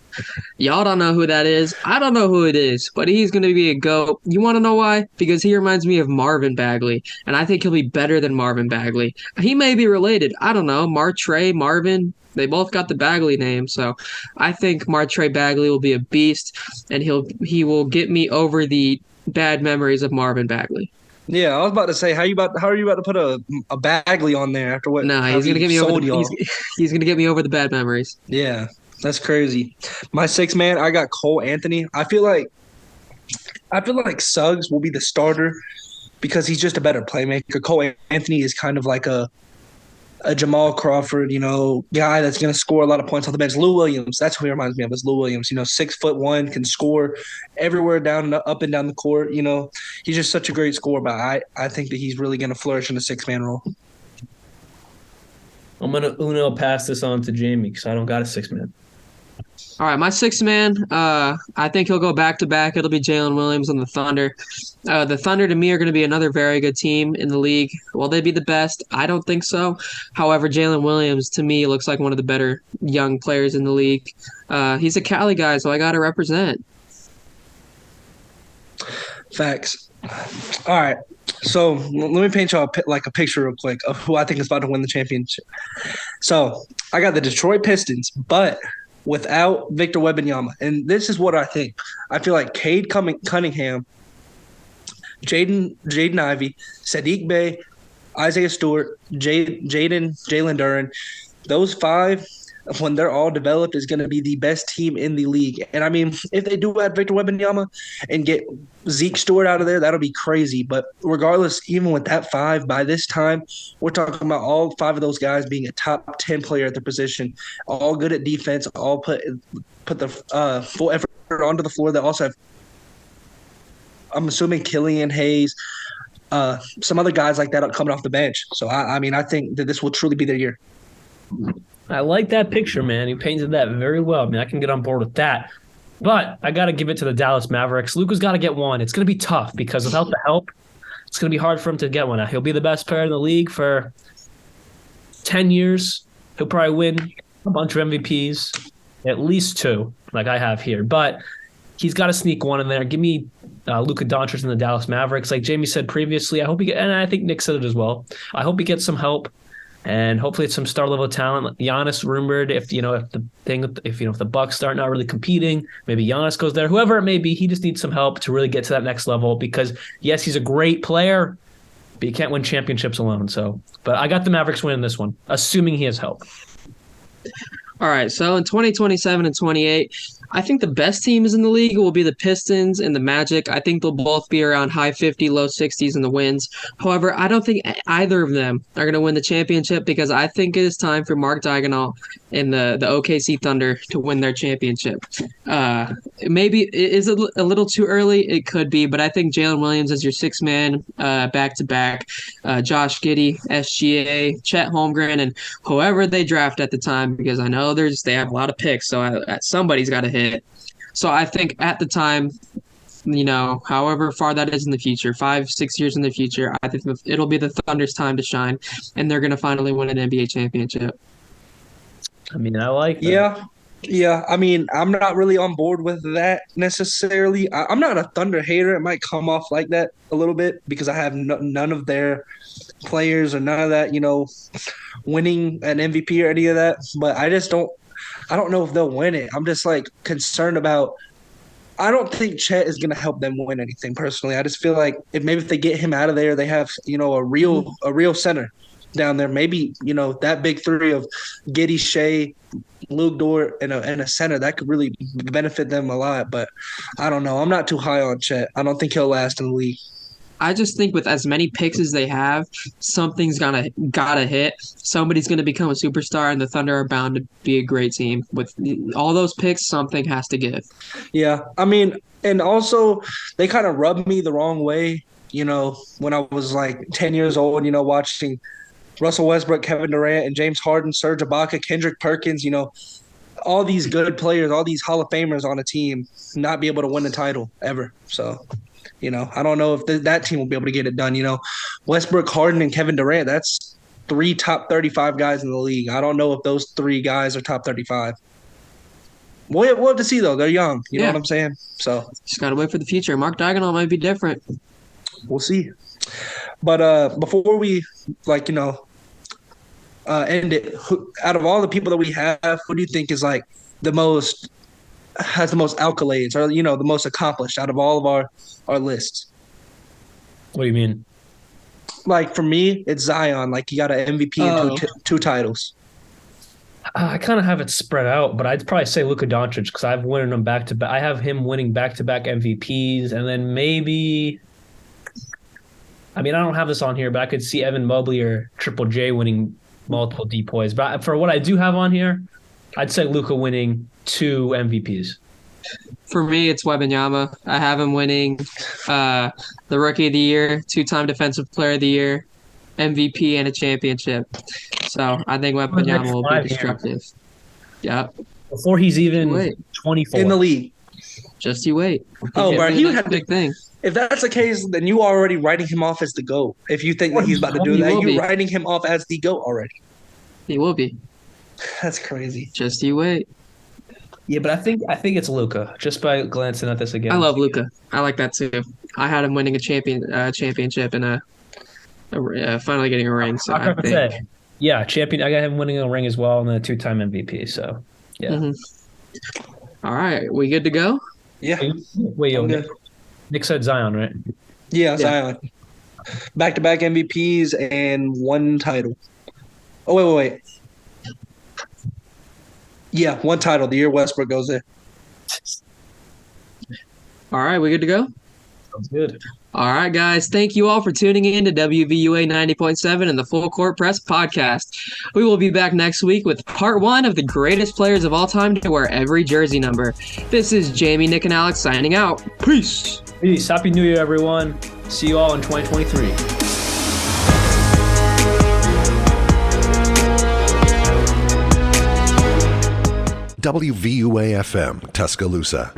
B: Y'all don't know who that is. I don't know who it is, but he's going to be a GOAT. You want to know why? Because he reminds me of Marvin Bagley, and I think he'll be better than Marvin Bagley. He may be related. I don't know. Martre, Marvin, they both got the Bagley name, so I think Martre Bagley will be a beast, and he will get me over the bad memories of Marvin Bagley.
D: Yeah, I was about to say, how are you about to put a Bagley on there after what?
B: No,
D: How
B: he's gonna
D: he
B: get me over
D: sold
B: the
D: y'all?
B: he's gonna get me over the bad memories.
D: Yeah, that's crazy. My sixth man, I got Cole Anthony. I feel like Suggs will be the starter because he's just a better playmaker. Cole Anthony is kind of like a Jamal Crawford, guy that's going to score a lot of points on the bench. Lou Williams, that's who he reminds me of. Is Lou Williams. 6'1", can score everywhere up and down the court. He's just such a great scorer. But I think that he's really going to flourish in the six-man role.
C: I'm going to Uno pass this on to Jamie because I don't got a six-man.
B: All right, my sixth man, I think he'll go back to back. It'll be Jalen Williams on the Thunder. The Thunder, to me, are going to be another very good team in the league. Will they be the best? I don't think so. However, Jalen Williams, to me, looks like one of the better young players in the league. He's a Cali guy, so I got to represent.
D: Facts. All right. So let me paint y'all a picture real quick of who I think is about to win the championship. So I got the Detroit Pistons, but without Victor Wembanyama. And this is what I think. I feel like Cade Cunningham, Jaden Ivey, Sadiq Bey, Isaiah Stewart, Jalen Duren, those five, when they're all developed, is going to be the best team in the league. And, I mean, if they do add Victor Wembanyama and get Zeke Stewart out of there, that'll be crazy. But regardless, even with that five, by this time, we're talking about all five of those guys being a top 10 player at their position, all good at defense, all put the full effort onto the floor. They also have, I'm assuming, Killian Hayes, some other guys like that coming off the bench. So, I think that this will truly be their year.
C: I like that picture, man. You painted that very well. I mean, I can get on board with that. But I got to give it to the Dallas Mavericks. Luka's got to get one. It's going to be tough because without the help, it's going to be hard for him to get one. Now, he'll be the best player in the league for 10 years. He'll probably win a bunch of MVPs, at least two, like I have here. But he's got to sneak one in there. Give me Luka Doncic and the Dallas Mavericks. Like Jamie said previously, I hope and I think Nick said it as well. I hope he gets some help. And hopefully it's some star level talent. Giannis rumored if the Bucks start not really competing, maybe Giannis goes there. Whoever it may be, he just needs some help to really get to that next level because yes, he's a great player, but you can't win championships alone. So, but I got the Mavericks winning this one, assuming he has help.
B: All right, so in 2027 and 28, I think the best teams in the league will be the Pistons and the Magic. I think they'll both be around high 50, low 60s in the wins. However, I don't think either of them are going to win the championship because I think it is time for Mark Daigneault and the OKC Thunder to win their championship. Maybe it is a little too early. It could be, but I think Jalen Williams is your sixth man back-to-back. Josh Giddey, SGA, Chet Holmgren, and whoever they draft at the time because I know they have a lot of picks, so somebody's got to hit. So I think at the time, however far that is in the future, 5-6 years in the future, I think it'll be the Thunder's time to shine, and they're going to finally win an NBA championship.
C: I mean, I like that.
D: Yeah. I mean, I'm not really on board with that necessarily. I'm not a Thunder hater. It might come off like that a little bit because I have none of their players or none of that, winning an MVP or any of that. But I don't know if they'll win it. I'm just concerned about. I don't think Chet is going to help them win anything personally. I just feel like if they get him out of there, they have a real center down there. Maybe that big three of Giddey, Shea, Luke Dort, and a center that could really benefit them a lot. But I don't know. I'm not too high on Chet. I don't think he'll last in the league.
B: I just think with as many picks as they have, something's gotta hit. Somebody's gonna become a superstar, and the Thunder are bound to be a great team. With all those picks, something has to give.
D: Yeah, I mean, and also they kind of rubbed me the wrong way. When I was 10 years old, watching Russell Westbrook, Kevin Durant, and James Harden, Serge Ibaka, Kendrick Perkins. all these good players, all these Hall of Famers on a team not be able to win the title ever. So, I don't know if that team will be able to get it done. Westbrook, Harden, and Kevin Durant, that's 3 top 35 guys in the league. I don't know if those 3 guys are top 35. We'll have to see, though. They're young. You know what I'm saying? So
B: just got to wait for the future. Mark Daigneault might be different.
D: We'll see. But before we, end it, out of all the people that we have, who do you think is, has the most accolades or, the most accomplished out of all of our lists?
C: What do you mean?
D: For me, it's Zion. He got an MVP and two titles.
C: I kind of have it spread out, but I'd probably say Luka Doncic because I've winning them back to back. I have him winning back-to-back MVPs, and then maybe. I mean, I don't have this on here, but I could see Evan Mobley or Triple J winning multiple DPOYs. But for what I do have on here, I'd say Luka winning 2 MVPs.
B: For me, it's Wembanyama. I have him winning the Rookie of the Year, 2-time Defensive Player of the Year, MVP, and a championship. So I think Wembanyama will be destructive. Yeah.
C: Before he's even 24.
D: In the league.
B: Just you wait.
D: Bro, he would have
B: a big thing.
D: If that's the case, then you are already writing him off as the GOAT. If you think that he's about to do that, you're writing him off as the GOAT already.
B: He will be.
D: That's crazy.
B: Just you wait.
C: Yeah, but I think it's Luka. Just by glancing at this again,
B: I love Luka. I like that too. I had him winning a championship and finally getting a ring. So I think,
C: champion. I got him winning a ring as well, and then a 2-time MVP. So yeah.
B: Mm-hmm. All right, we good to go?
D: Yeah.
C: Wait, Nick said Zion, right?
D: Yeah, Zion. Back-to-back MVPs and 1 title. Oh, wait. Yeah, 1 title. The year Westbrook goes there.
B: All right, we good to go?
C: Sounds good.
B: All right, guys. Thank you all for tuning in to WVUA 90.7 and the Full Court Press podcast. We will be back next week with part 1 of the greatest players of all time to wear every jersey number. This is Jamie, Nick, and Alex signing out. Peace.
C: Peace. Happy New Year, everyone. See you all in 2023.
A: WVUA FM, Tuscaloosa.